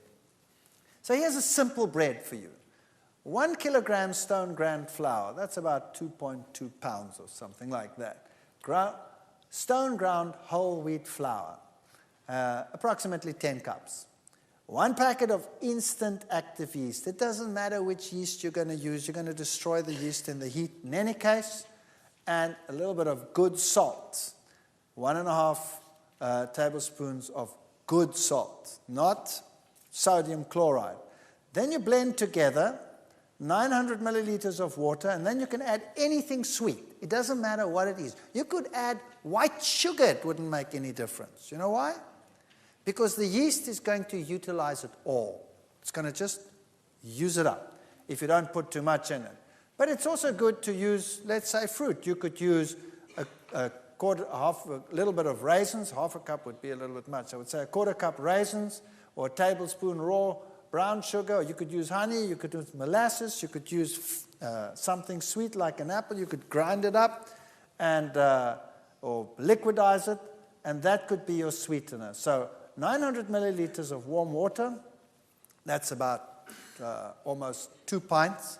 So here's a simple bread for you. 1 kilogram stone ground flour, that's about 2.2 pounds or something like that. Stone ground whole wheat flour, approximately 10 cups. 1 packet of instant active yeast. It doesn't matter which yeast you're going to use. You're going to destroy the yeast in the heat in any case. And a little bit of good salt. 1.5 tablespoons of good salt, not sodium chloride. Then you blend together 900 milliliters of water, and then you can add anything sweet. It doesn't matter what it is. You could add white sugar. It wouldn't make any difference. You know why? Because the yeast is going to utilize it all. It's going to just use it up if you don't put too much in it. But it's also good to use, let's say, fruit. You could use a little bit of raisins. Half a cup would be a little bit much. I would say a 1/4 cup raisins or a tablespoon raw brown sugar. Or you could use honey. You could use molasses. You could use something sweet like an apple. You could grind it up and or liquidize it, and that could be your sweetener. So 900 milliliters of warm water, that's about almost 2 pints,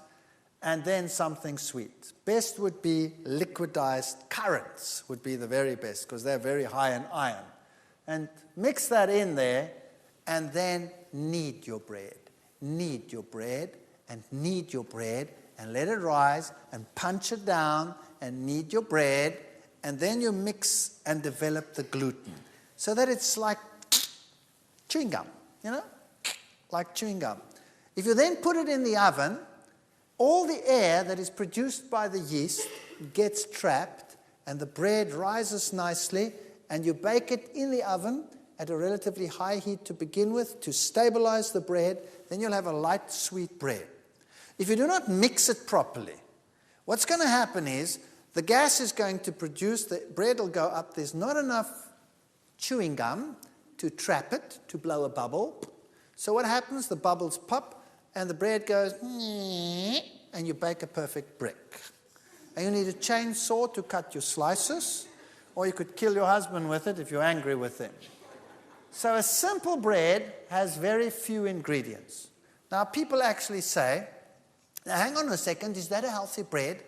and then something sweet. Best would be liquidized currants would be the very best because they're very high in iron. And mix that in there, and then knead your bread. Knead your bread, and knead your bread, and let it rise, and punch it down, and knead your bread, and then you mix and develop the gluten so that it's like chewing gum, like chewing gum. If you then put it in the oven, all the air that is produced by the yeast gets trapped, and the bread rises nicely, and you bake it in the oven at a relatively high heat to begin with to stabilize the bread. Then you'll have a light, sweet bread. If you do not mix it properly, what's going to happen is the gas is going to produce, the bread will go up. There's not enough chewing gum to trap it, to blow a bubble. So what happens? The bubbles pop and the bread goes, and you bake a perfect brick. And you need a chainsaw to cut your slices, or you could kill your husband with it if you're angry with him. So a simple bread has very few ingredients. Now people actually say, now hang on a second, is that a healthy bread?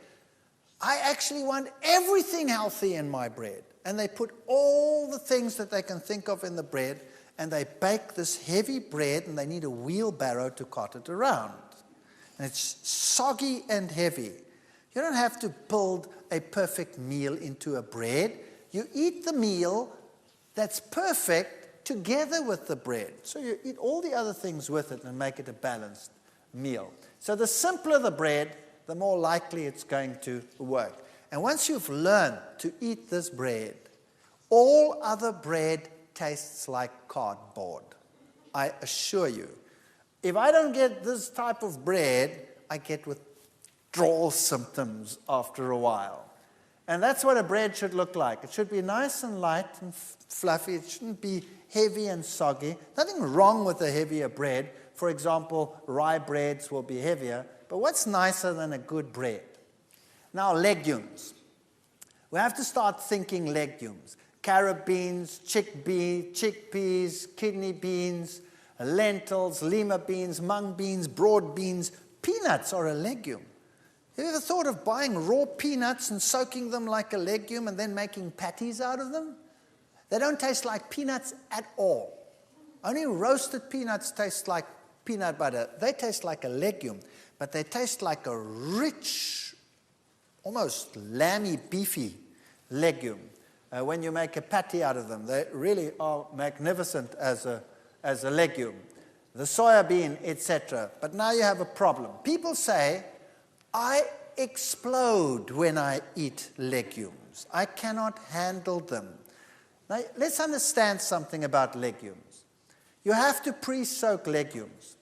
I actually want everything healthy in my bread. And they put all the things that they can think of in the bread, and they bake this heavy bread, and they need a wheelbarrow to cart it around. And it's soggy and heavy. You don't have to build a perfect meal into a bread. You eat the meal that's perfect together with the bread. So you eat all the other things with it and make it a balanced meal. So the simpler the bread, the more likely it's going to work. And once you've learned to eat this bread, all other bread tastes like cardboard. I assure you. If I don't get this type of bread, I get withdrawal symptoms after a while. And that's what a bread should look like. It should be nice and light and fluffy. It shouldn't be heavy and soggy. Nothing wrong with a heavier bread. For example, rye breads will be heavier. But what's nicer than a good bread? Now, legumes. We have to start thinking legumes. Carrot beans, chickpeas, kidney beans, lentils, lima beans, mung beans, broad beans. Peanuts are a legume. Have you ever thought of buying raw peanuts and soaking them like a legume and then making patties out of them? They don't taste like peanuts at all. Only roasted peanuts taste like peanut butter. They taste like a legume, but they taste like a rich, almost lamby, beefy legume. When you make a patty out of them, they really are magnificent as a legume. The soya bean, etc. But now you have a problem. People say, I explode when I eat legumes. I cannot handle them. Now, let's understand something about legumes. You have to pre-soak legumes.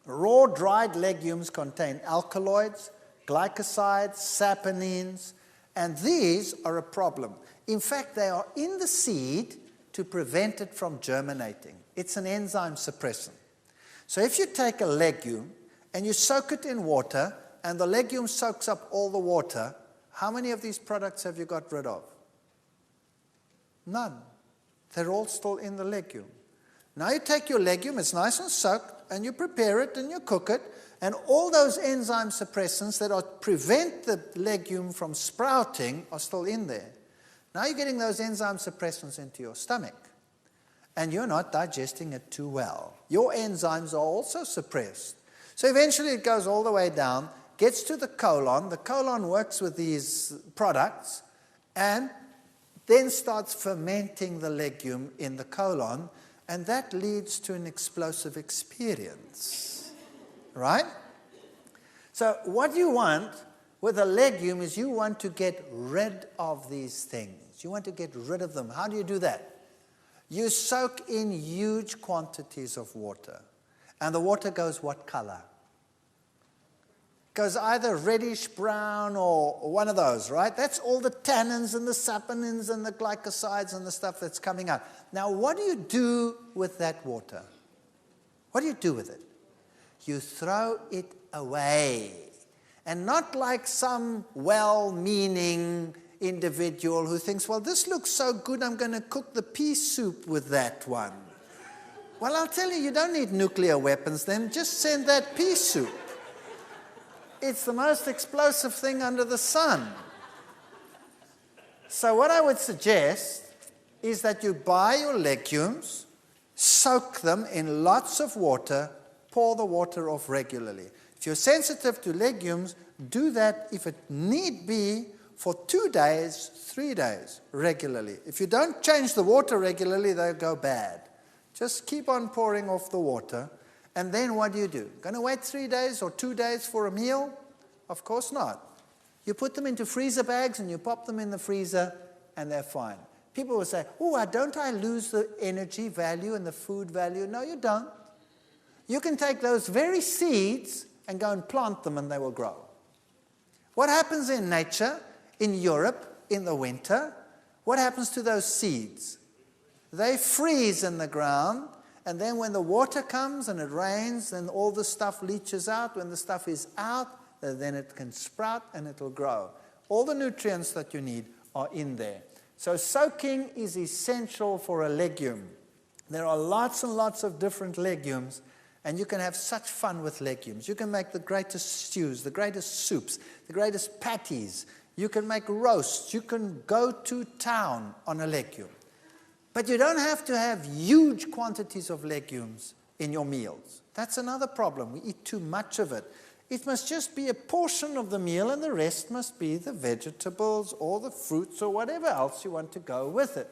Raw, dried legumes contain alkaloids, glycosides, saponins, and these are a problem. In fact, they are in the seed to prevent it from germinating. It's an enzyme suppressant. So if you take a legume and you soak it in water, and the legume soaks up all the water, how many of these products have you got rid of? None. They're all still in the legume. Now you take your legume, it's nice and soaked, and you prepare it and you cook it, and all those enzyme suppressants that prevent the legume from sprouting are still in there. Now you're getting those enzyme suppressants into your stomach, and you're not digesting it too well. Your enzymes are also suppressed. So eventually it goes all the way down, gets to the colon. The colon works with these products and then starts fermenting the legume in the colon, and that leads to an explosive experience, right? So what you want with a legume is you want to get rid of these things. You want to get rid of them. How do you do that? You soak in huge quantities of water, and the water goes what color? Goes either reddish brown or one of those, right? That's all the tannins and the saponins and the glycosides and the stuff that's coming out. Now, what do you do with that water? What do you do with it? You throw it away. And not like some well-meaning individual who thinks, well, this looks so good, I'm going to cook the pea soup with that one. Well, I'll tell you, you don't need nuclear weapons then. Just send that pea soup. It's the most explosive thing under the sun. So what I would suggest is that you buy your legumes, soak them in lots of water, pour the water off regularly. If you're sensitive to legumes, do that, if it need be, for 2 days, 3 days, regularly. If you don't change the water regularly, they'll go bad. Just keep on pouring off the water. And then what do? Going to wait 3 days or 2 days for a meal? Of course not. You put them into freezer bags and you pop them in the freezer and they're fine. People will say, oh, don't I lose the energy value and the food value? No, you don't. You can take those very seeds and go and plant them and they will grow. What happens in nature, in Europe, in the winter? What happens to those seeds? They freeze in the ground, and then when the water comes and it rains, then all the stuff leaches out. When the stuff is out, then it can sprout and it will grow. All the nutrients that you need are in there. So soaking is essential for a legume. There are lots and lots of different legumes, and you can have such fun with legumes. You can make the greatest stews, the greatest soups, the greatest patties. You can make roasts. You can go to town on a legume. But you don't have to have huge quantities of legumes in your meals. That's another problem. We eat too much of it. It must just be a portion of the meal, and the rest must be the vegetables or the fruits or whatever else you want to go with it.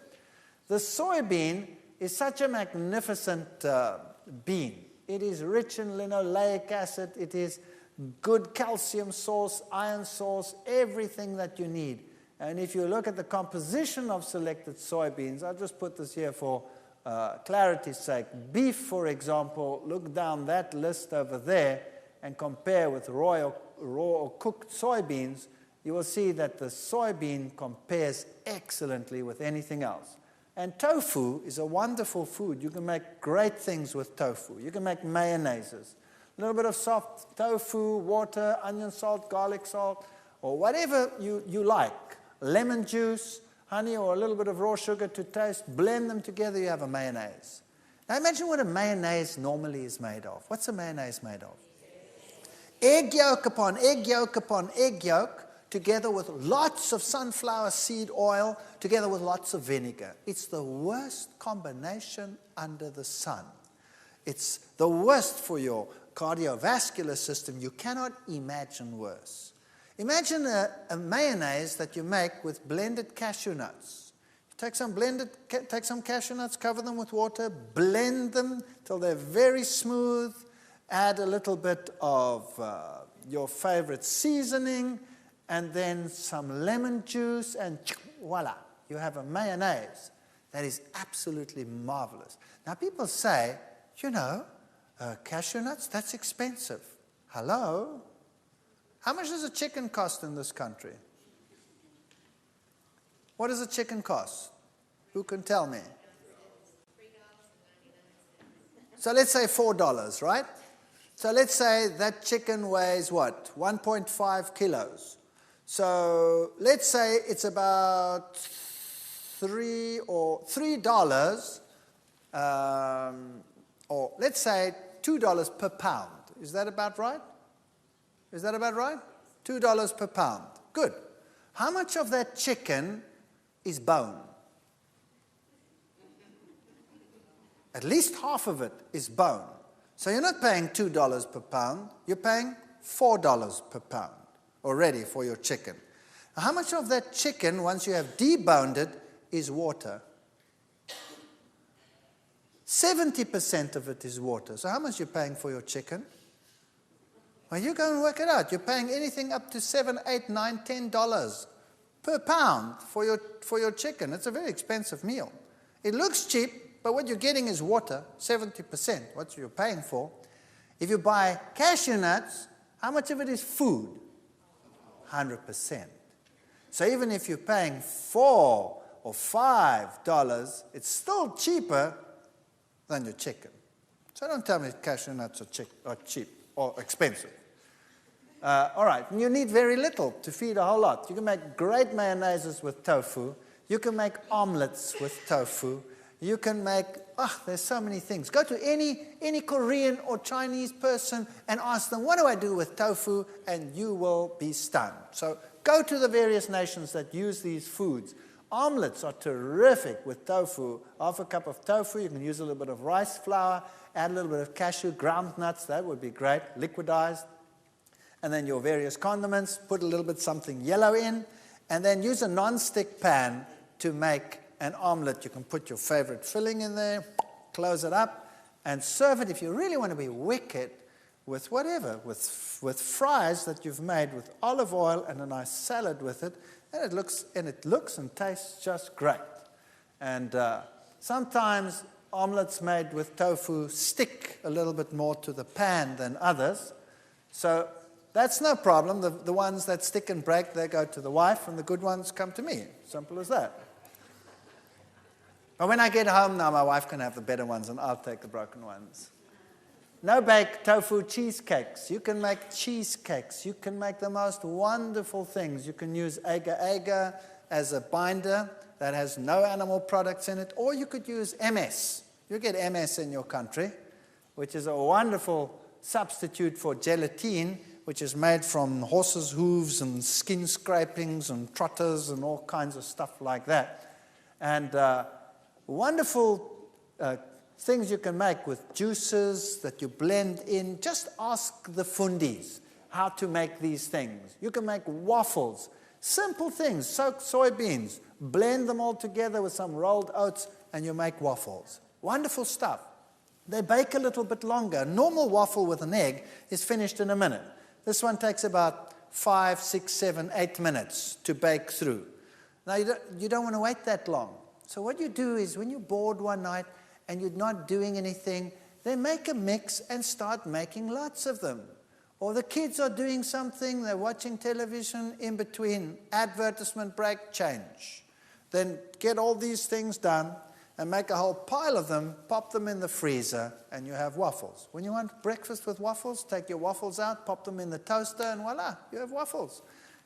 The soybean is such a magnificent bean. It is rich in linoleic acid. It is good calcium source, iron source, everything that you need. And if you look at the composition of selected soybeans, I'll just put this here for clarity's sake. Beef, for example, look down that list over there and compare with raw or cooked soybeans, you will see that the soybean compares excellently with anything else. And tofu is a wonderful food. You can make great things with tofu. You can make mayonnaises. A little bit of soft tofu, water, onion salt, garlic salt, or whatever you like. Lemon juice, honey, or a little bit of raw sugar to taste. Blend them together, you have a mayonnaise. Now imagine what a mayonnaise normally is made of. What's a mayonnaise made of? Egg yolk upon egg yolk upon egg yolk, together with lots of sunflower seed oil, together with lots of vinegar. It's the worst combination under the sun. It's the worst for your cardiovascular system. You cannot imagine worse. Imagine a mayonnaise that you make with blended cashew nuts. Take some cashew nuts, cover them with water, blend them till they're very smooth. Add a little bit of your favorite seasoning, and then some lemon juice, and voila, you have a mayonnaise that is absolutely marvelous. Now people say, cashew nuts, that's expensive. Hello? How much does a chicken cost in this country? What does a chicken cost? Who can tell me? So let's say $4, right? So let's say that chicken weighs what? 1.5 kilos. So let's say it's about $3, or let's say $2 per pound. Is that about right? Is that about right? $2 per pound. Good. How much of that chicken is bone? At least half of it is bone. So you're not paying $2 per pound, you're paying $4 per pound already for your chicken. Now, how much of that chicken, once you have deboned it, is water? 70% of it is water. So how much are you paying for your chicken? Well, you go and work it out. You're paying anything up to $7, $8, $9, $10 per pound for your chicken. It's a very expensive meal. It looks cheap, but what you're getting is water, 70%, what you're paying for. If you buy cashew nuts, how much of it is food? 100%. So even if you're paying $4 or $5, it's still cheaper than your chicken. So don't tell me cashew nuts are cheap or expensive. All right, and you need very little to feed a whole lot. You can make great mayonnaises with tofu. You can make omelets with tofu. You can make, there's so many things. Go to any Korean or Chinese person and ask them, what do I do with tofu? And you will be stunned. So go to the various nations that use these foods. Omelets are terrific with tofu. Half a cup of tofu, you can use a little bit of rice flour, add a little bit of cashew, ground nuts, that would be great, liquidized. And then your various condiments, put a little bit something yellow in, and then use a non-stick pan to make an omelet. You can put your favorite filling in there, close it up, and serve it if you really want to be wicked with whatever, with fries that you've made with olive oil and a nice salad with it, and it looks and tastes just great. And sometimes omelets made with tofu stick a little bit more to the pan than others. So that's no problem. The ones that stick and break, they go to the wife, and the good ones come to me. Simple as that. But when I get home now, my wife can have the better ones, and I'll take the broken ones. No-bake tofu cheesecakes. You can make cheesecakes. You can make the most wonderful things. You can use agar-agar as a binder that has no animal products in it, or you could use MS. You get MS in your country, which is a wonderful substitute for gelatine, which is made from horses' hooves and skin scrapings and trotters and all kinds of stuff like that. And wonderful things you can make with juices that you blend in. Just ask the fundis how to make these things. You can make waffles. Simple things. Soak soybeans. Blend them all together with some rolled oats, and you make waffles. Wonderful stuff. They bake a little bit longer. A normal waffle with an egg is finished in a minute. This one takes about 5, 6, 7, 8 minutes to bake through. Now, you don't want to wait that long. So what you do is when you're bored one night and you're not doing anything, then make a mix and start making lots of them. Or the kids are doing something, they're watching television, in between advertisement break, change. Then get all these things done and make a whole pile of them, pop them in the freezer, and you have waffles. When you want breakfast with waffles, take your waffles out, pop them in the toaster, and voila, you have waffles.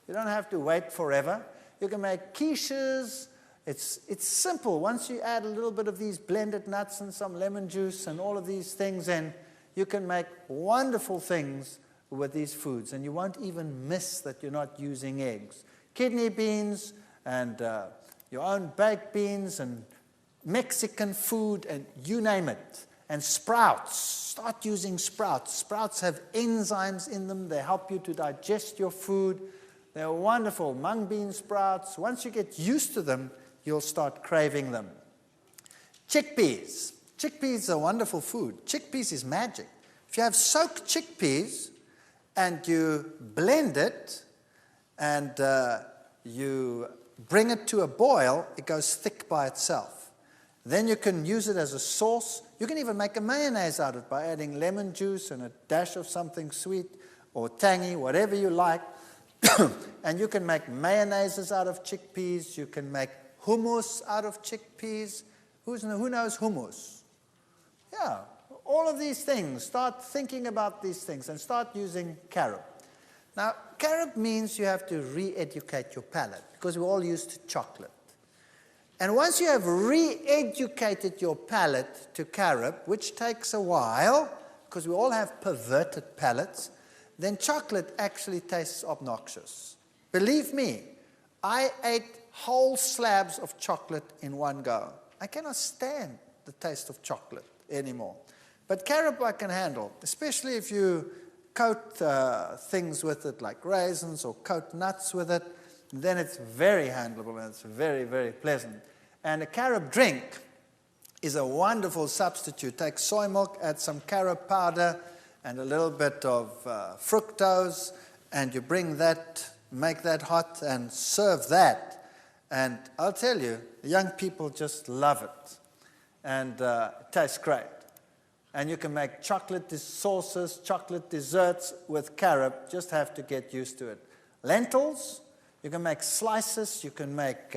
You don't have to wait forever. You can make quiches. It's simple. Once you add a little bit of these blended nuts and some lemon juice and all of these things in, you can make wonderful things with these foods, and you won't even miss that you're not using eggs. Kidney beans and your own baked beans and Mexican food and you name it. And sprouts. Start using sprouts. Sprouts have enzymes in them. They help you to digest your food. They're wonderful. Mung bean sprouts. Once you get used to them, you'll start craving them. Chickpeas. Chickpeas are wonderful food. Chickpeas is magic. If you have soaked chickpeas and you blend it and you bring it to a boil, it goes thick by itself. Then you can use it as a sauce. You can even make a mayonnaise out of it by adding lemon juice and a dash of something sweet or tangy, whatever you like. And you can make mayonnaises out of chickpeas. You can make hummus out of chickpeas. Who knows hummus? Yeah, all of these things. Start thinking about these things and start using carob. Now, carob means you have to re-educate your palate because we're all used to chocolate. And once you have re-educated your palate to carob, which takes a while, because we all have perverted palates, then chocolate actually tastes obnoxious. Believe me, I ate whole slabs of chocolate in one go. I cannot stand the taste of chocolate anymore. But carob I can handle, especially if you coat things with it like raisins or coat nuts with it, then it's very handleable and it's very, very pleasant. And a carob drink is a wonderful substitute. Take soy milk, add some carob powder and a little bit of fructose, and you bring that, make that hot and serve that. And I'll tell you, the young people just love it. And it tastes great. And you can make chocolate sauces, chocolate desserts with carob. Just have to get used to it. Lentils, you can make slices, you can make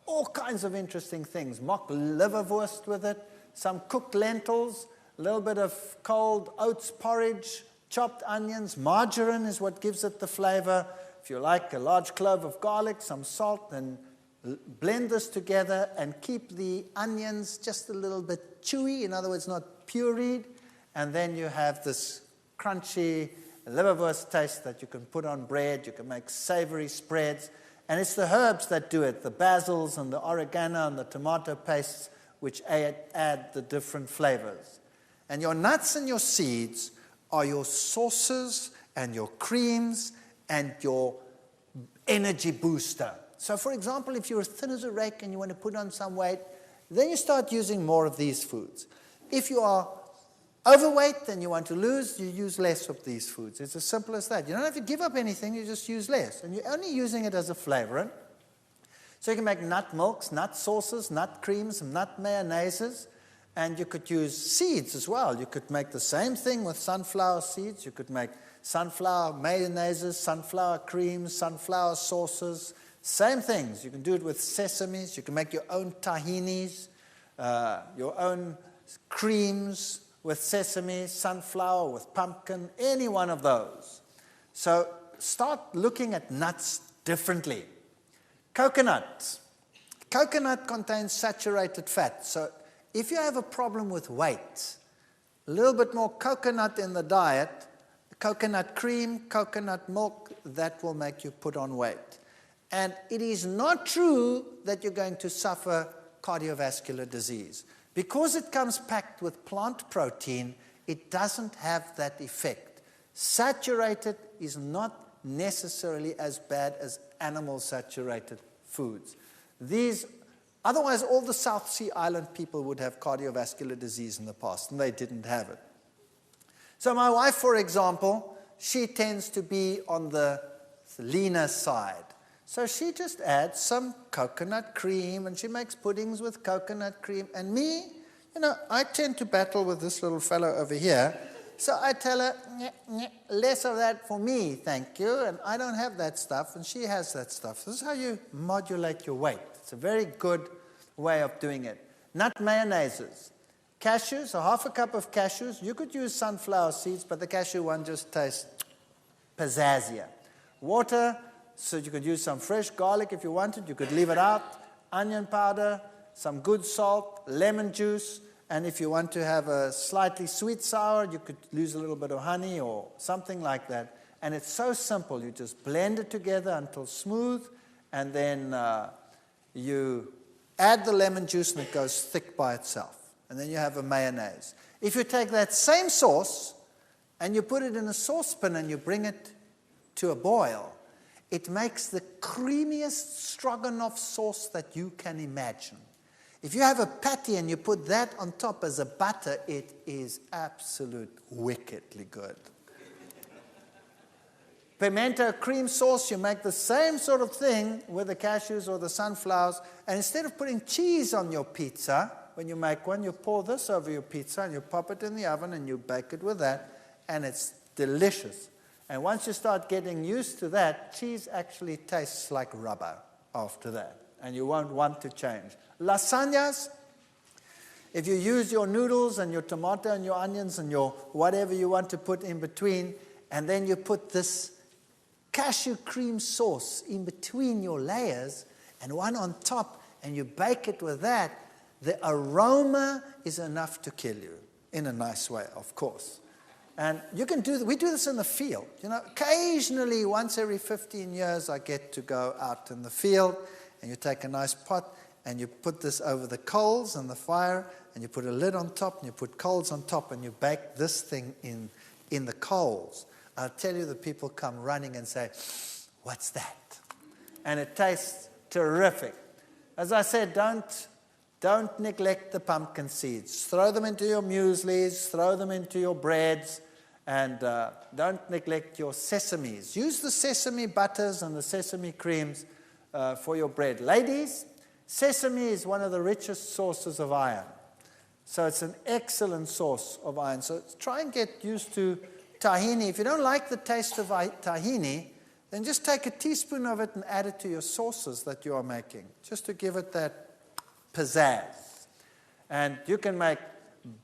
all kinds of interesting things. Mock liverwurst with it, some cooked lentils, a little bit of cold oats porridge, chopped onions. Margarine is what gives it the flavor. If you like a large clove of garlic, some salt, and blend this together and keep the onions just a little bit chewy, in other words, not pureed, and then you have this crunchy liverwurst taste that you can put on bread. You can make savory spreads. And it's the herbs that do it, the basils and the oregano and the tomato pastes, which add the different flavors. And your nuts and your seeds are your sauces and your creams and your energy booster. So, for example, if you're as thin as a rake and you want to put on some weight, then you start using more of these foods. If you are overweight and you want to lose, you use less of these foods. It's as simple as that. You don't have to give up anything, you just use less. And you're only using it as a flavorant. So you can make nut milks, nut sauces, nut creams, nut mayonnaises, and you could use seeds as well. You could make the same thing with sunflower seeds. You could make sunflower mayonnaises, sunflower creams, sunflower sauces, same things. You can do it with sesames. You can make your own tahinis, your own creams with sesame, sunflower, with pumpkin, any one of those. So start looking at nuts differently. Coconut. Coconut contains saturated fat. So if you have a problem with weight, a little bit more coconut in the diet, coconut cream, coconut milk, that will make you put on weight. And it is not true that you're going to suffer cardiovascular disease. Because it comes packed with plant protein, it doesn't have that effect. Saturated is not necessarily as bad as animal-saturated foods. Otherwise, all the South Sea Island people would have cardiovascular disease in the past, and they didn't have it. So my wife, for example, she tends to be on the leaner side. So she just adds some coconut cream, and she makes puddings with coconut cream. And me, I tend to battle with this little fellow over here. So I tell her, less of that for me, thank you. And I don't have that stuff, and she has that stuff. This is how you modulate your weight. It's a very good way of doing it. Nut mayonnaises. Cashews, a half a cup of cashews. You could use sunflower seeds, but the cashew one just tastes pizzazzier. Water. So you could use some fresh garlic if you wanted. You could leave it out. Onion powder, some good salt, lemon juice. And if you want to have a slightly sweet sour, you could use a little bit of honey or something like that. And it's so simple. You just blend it together until smooth. And then you add the lemon juice and it goes thick by itself. And then you have a mayonnaise. If you take that same sauce and you put it in a saucepan and you bring it to a boil, it makes the creamiest stroganoff sauce that you can imagine. If you have a patty and you put that on top as a butter, it is absolute wickedly good. Pimento cream sauce, you make the same sort of thing with the cashews or the sunflowers, and instead of putting cheese on your pizza, when you make one, you pour this over your pizza and you pop it in the oven and you bake it with that, and it's delicious. And once you start getting used to that, cheese actually tastes like rubber after that. And you won't want to change. Lasagnas, if you use your noodles and your tomato and your onions and your whatever you want to put in between, and then you put this cashew cream sauce in between your layers and one on top, and you bake it with that, the aroma is enough to kill you. In a nice way, of course. And we do this in the field. Occasionally, once every 15 years, I get to go out in the field, and you take a nice pot, and you put this over the coals and the fire, and you put a lid on top, and you put coals on top, and you bake this thing in the coals. I'll tell you, the people come running and say, "What's that?" And it tastes terrific. As I said, don't neglect the pumpkin seeds. Throw them into your mueslis, throw them into your breads, and don't neglect your sesames. Use the sesame butters and the sesame creams for your bread. Ladies, sesame is one of the richest sources of iron. So it's an excellent source of iron. So try and get used to tahini. If you don't like the taste of tahini, then just take a teaspoon of it and add it to your sauces that you are making, just to give it that pizzazz. And you can make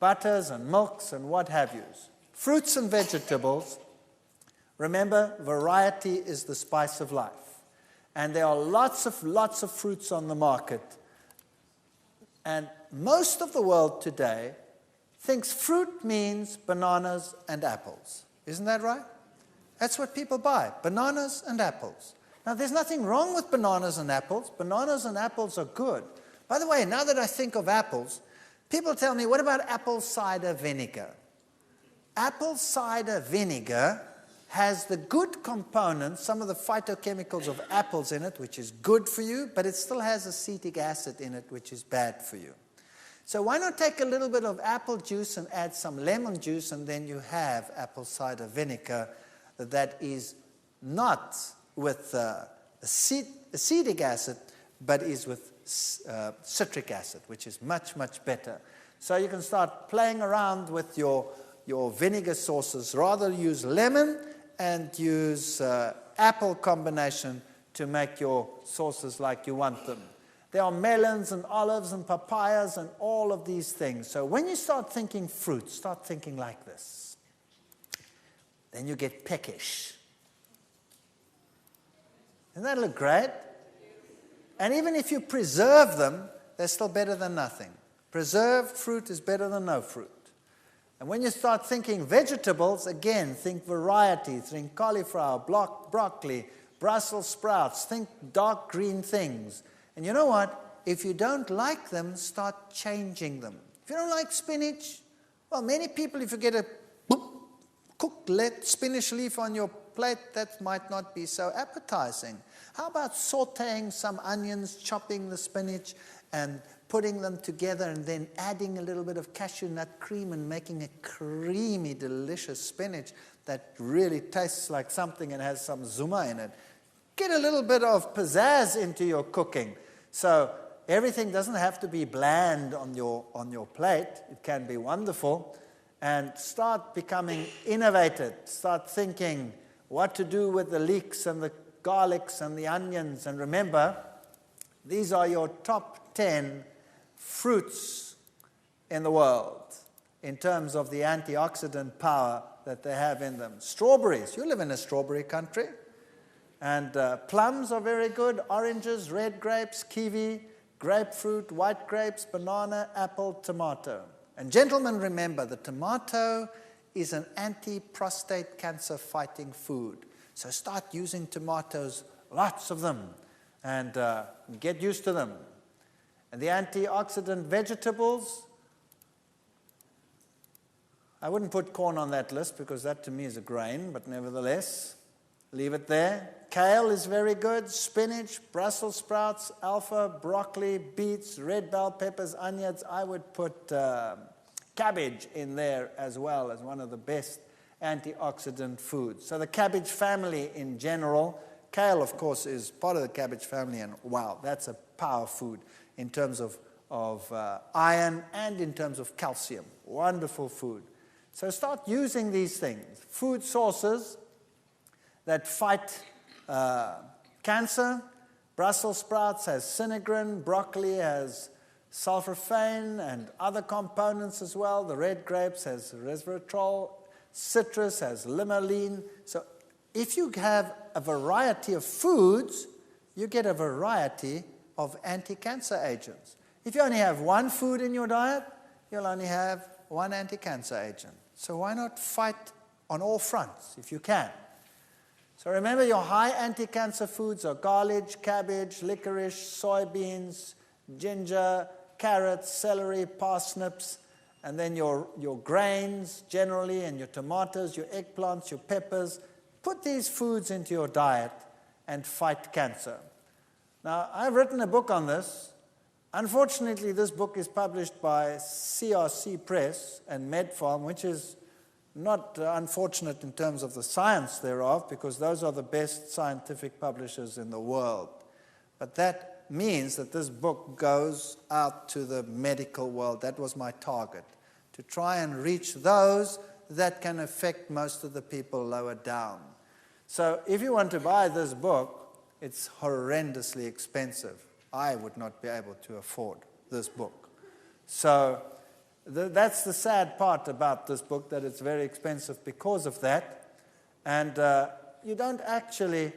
butters and milks and what have yous. Fruits and vegetables. Remember, variety is the spice of life. And there are lots of fruits on the market. And most of the world today thinks fruit means bananas and apples. Isn't that right? That's what people buy, bananas and apples. Now, there's nothing wrong with bananas and apples. Bananas and apples are good. By the way, now that I think of apples, people tell me, what about apple cider vinegar? Apple cider vinegar has the good components, some of the phytochemicals of apples in it, which is good for you, but it still has acetic acid in it, which is bad for you. So why not take a little bit of apple juice and add some lemon juice, and then you have apple cider vinegar that is not with acetic acid, but is with citric acid, which is much, much better. So you can start playing around with your vinegar sauces. Rather use lemon and use apple combination to make your sauces like you want them. There are melons and olives and papayas and all of these things. So when you start thinking fruit, start thinking like this. Then you get peckish. Doesn't that look great? And even if you preserve them, they're still better than nothing. Preserved fruit is better than no fruit. And when you start thinking vegetables, again, think variety. Think cauliflower, broccoli, Brussels sprouts. Think dark green things. And you know what? If you don't like them, start changing them. If you don't like spinach, well, many people, if you get a cooked spinach leaf on your plate, that might not be so appetizing. How about sauteing some onions, chopping the spinach, and putting them together, and then adding a little bit of cashew nut cream and making a creamy, delicious spinach that really tastes like something and has some zuma in it. Get a little bit of pizzazz into your cooking. So everything doesn't have to be bland on your plate. It can be wonderful. And start becoming innovative. Start thinking what to do with the leeks and the garlics and the onions. And remember, these are your top 10 fruits in the world in terms of the antioxidant power that they have in them. Strawberries. You live in a strawberry country. And plums are very good. Oranges, red grapes, kiwi, grapefruit, white grapes, banana, apple, tomato. And gentlemen, remember, the tomato is an anti-prostate cancer fighting food. So start using tomatoes, lots of them, and get used to them. And the antioxidant vegetables, I wouldn't put corn on that list because that to me is a grain, but nevertheless, leave it there. Kale is very good. Spinach, Brussels sprouts, alpha, broccoli, beets, red bell peppers, onions. I would put cabbage in there as well as one of the best antioxidant foods. So the cabbage family in general, kale of course is part of the cabbage family, and wow, that's a power food in terms of iron and in terms of calcium. Wonderful food. So start using these things. Food sources that fight cancer. Brussels sprouts has sinigrin, broccoli has sulforaphane and other components as well. The red grapes has resveratrol. Citrus has limonene. So if you have a variety of foods, you get a variety of anti-cancer agents. If you only have one food in your diet, you'll only have one anti-cancer agent. So why not fight on all fronts if you can? So remember, your high anti-cancer foods are garlic, cabbage, licorice, soybeans, ginger, carrots, celery, parsnips, and then your grains generally, and your tomatoes, your eggplants, your peppers. Put these foods into your diet and fight cancer. Now, I've written a book on this. Unfortunately, this book is published by CRC Press and MedFarm, which is not unfortunate in terms of the science thereof, because those are the best scientific publishers in the world. But that means that this book goes out to the medical world. That was my target, to try and reach those that can affect most of the people lower down. So if you want to buy this book, it's horrendously expensive. I would not be able to afford this book. So that's the sad part about this book, that it's very expensive because of that. And you don't actually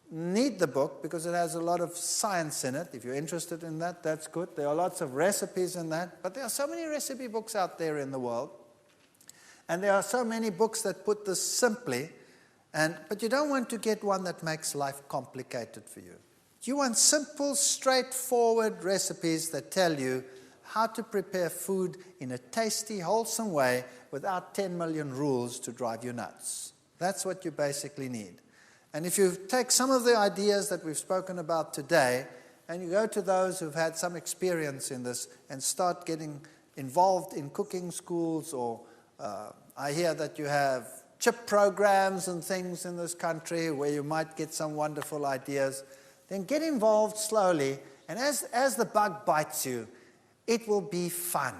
need the book because it has a lot of science in it. If you're interested in that, that's good. There are lots of recipes in that. But there are so many recipe books out there in the world. And there are so many books that put this simply. But you don't want to get one that makes life complicated for you. You want simple, straightforward recipes that tell you how to prepare food in a tasty, wholesome way without 10 million rules to drive you nuts. That's what you basically need. And if you take some of the ideas that we've spoken about today, and you go to those who've had some experience in this and start getting involved in cooking schools, or I hear that you have chip programs and things in this country where you might get some wonderful ideas. then get involved slowly. And as the bug bites you, it will be fun.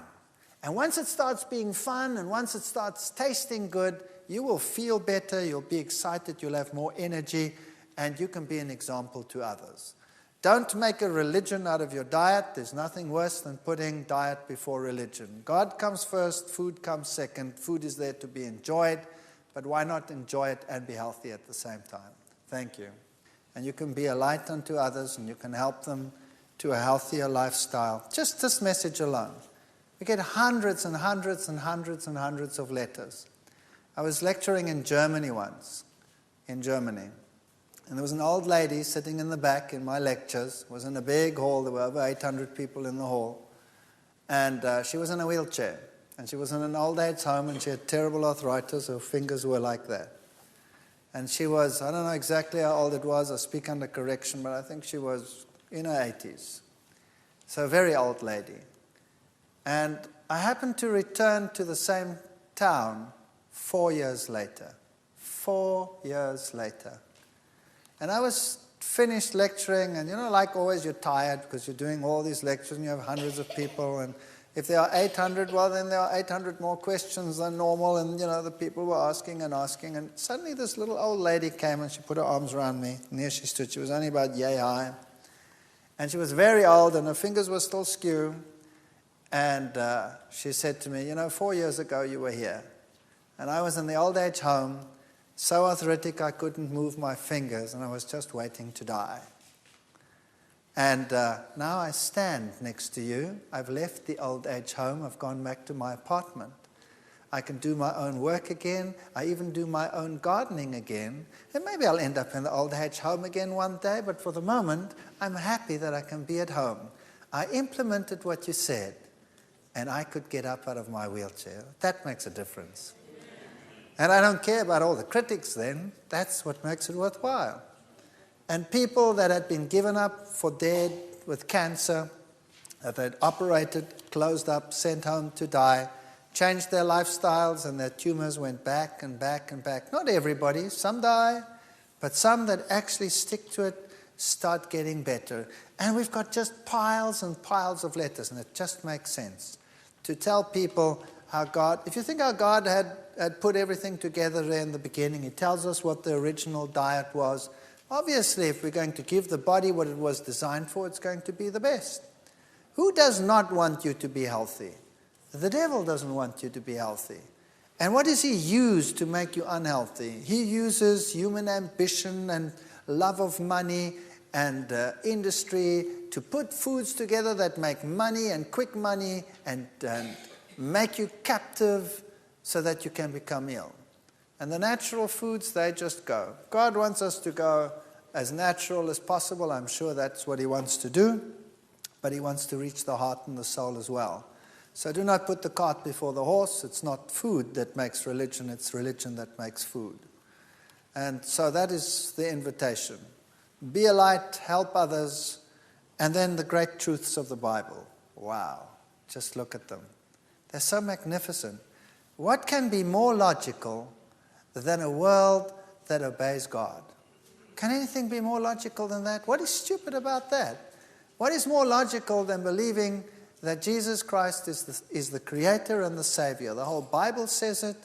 And once it starts being fun and once it starts tasting good, you will feel better, you'll be excited, you'll have more energy, and you can be an example to others. Don't make a religion out of your diet. There's nothing worse than putting diet before religion. God comes first, food comes second. Food is there to be enjoyed, but why not enjoy it and be healthy at the same time? Thank you. And you can be a light unto others, and you can help them to a healthier lifestyle. Just this message alone. We get hundreds and hundreds and hundreds and hundreds of letters. I was lecturing in Germany once, and there was an old lady sitting in the back in my lectures. It was in a big hall. There were over 800 people in the hall. And she was in a wheelchair. And she was in an old age home, and she had terrible arthritis. Her fingers were like that. And she was, I don't know exactly how old it was. I speak under correction, but I think she was in her 80s. So a very old lady. And I happened to return to the same town 4 years later. 4 years later. And I was finished lecturing, and like always, you're tired because you're doing all these lectures and you have hundreds of people. And if there are 800, well, then there are 800 more questions than normal. And, the people were asking and asking. And suddenly this little old lady came and she put her arms around me. And there she stood. She was only about yay high. And she was very old and her fingers were still skew. And she said to me, 4 years ago you were here. And I was in the old age home, so arthritic I couldn't move my fingers, and I was just waiting to die. And now I stand next to you. I've left the old age home. I've gone back to my apartment. I can do my own work again. I even do my own gardening again. And maybe I'll end up in the old age home again one day, but for the moment, I'm happy that I can be at home. I implemented what you said, and I could get up out of my wheelchair. That makes a difference. And I don't care about all the critics then. That's what makes it worthwhile. And people that had been given up for dead with cancer, that had operated, closed up, sent home to die, changed their lifestyles, and their tumors went back and back and back. Not everybody, some die, but some that actually stick to it start getting better. And we've got just piles and piles of letters, and it just makes sense to tell people how God, if you think how God had put everything together there in the beginning, He tells us what the original diet was. Obviously, if we're going to give the body what it was designed for, it's going to be the best. Who does not want you to be healthy? The devil doesn't want you to be healthy. And what does he use to make you unhealthy? He uses human ambition and love of money and industry to put foods together that make money and quick money and make you captive so that you can become ill. And the natural foods, they just go. God wants us to go as natural as possible. I'm sure that's what He wants to do. But He wants to reach the heart and the soul as well. So do not put the cart before the horse. It's not food that makes religion. It's religion that makes food. And so that is the invitation. Be a light, help others, and then the great truths of the Bible. Wow. Just look at them. They're so magnificent. What can be more logical than a world that obeys God? Can anything be more logical than that? What is stupid about that? What is more logical than believing that Jesus Christ is the Creator and the Savior? The whole Bible says it,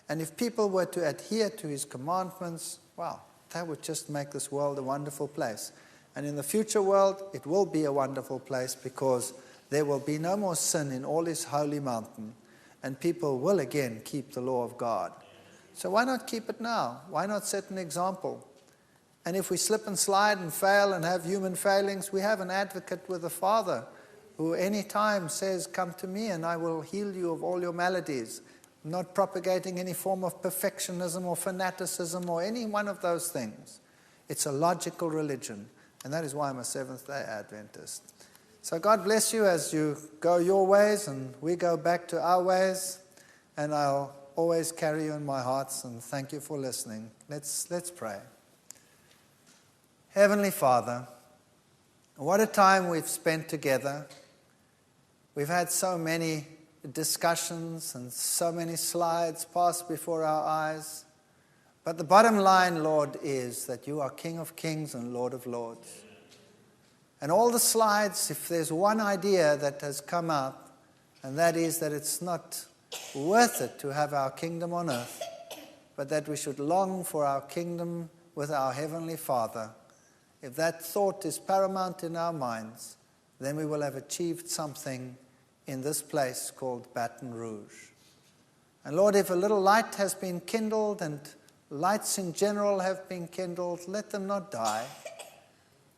and if people were to adhere to His commandments, wow, that would just make this world a wonderful place. And in the future world, it will be a wonderful place because there will be no more sin in all His holy mountain, and people will again keep the law of God. So why not keep it now? Why not set an example? And if we slip and slide and fail and have human failings, we have an advocate with the Father who any time says, come to me and I will heal you of all your maladies. I'm not propagating any form of perfectionism or fanaticism or any one of those things. It's a logical religion, and that is why I'm a Seventh-day Adventist. So God bless you as you go your ways and we go back to our ways, and I'll always carry you in my hearts, and thank you for listening. Let's pray. Heavenly Father, what a time we've spent together. We've had so many discussions and so many slides pass before our eyes. But the bottom line, Lord, is that you are King of Kings and Lord of Lords. And all the slides, if there's one idea that has come out, and that is that it's not worth it to have our kingdom on earth, but that we should long for our kingdom with our Heavenly Father. If that thought is paramount in our minds, then we will have achieved something in this place called Baton Rouge. And Lord, if a little light has been kindled, and lights in general have been kindled, let them not die,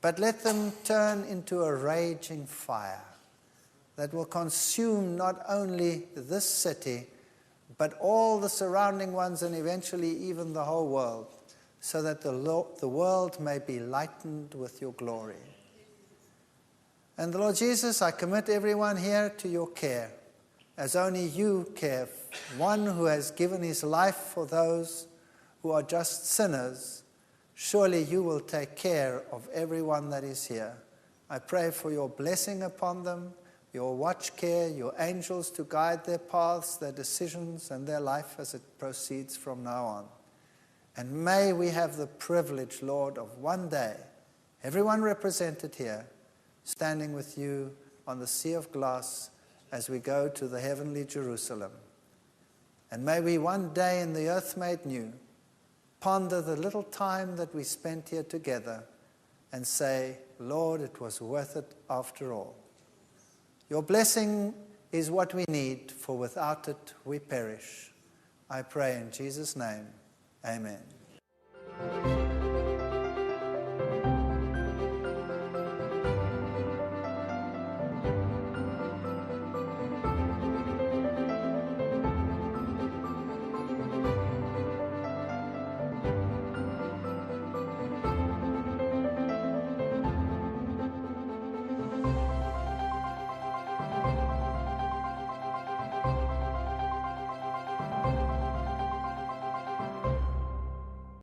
but let them turn into a raging fire that will consume not only this city, but all the surrounding ones, and eventually even the whole world, so that the world may be lightened with your glory. And Lord Jesus, I commit everyone here to your care, as only you care. One who has given his life for those who are just sinners, surely you will take care of everyone that is here. I pray for your blessing upon them, your watch care, your angels to guide their paths, their decisions, and their life as it proceeds from now on. And may we have the privilege, Lord, of one day, everyone represented here, standing with you on the sea of glass as we go to the heavenly Jerusalem. And may we one day in the earth made new ponder the little time that we spent here together and say, Lord, it was worth it after all. Your blessing is what we need, for without it we perish. I pray in Jesus' name, amen.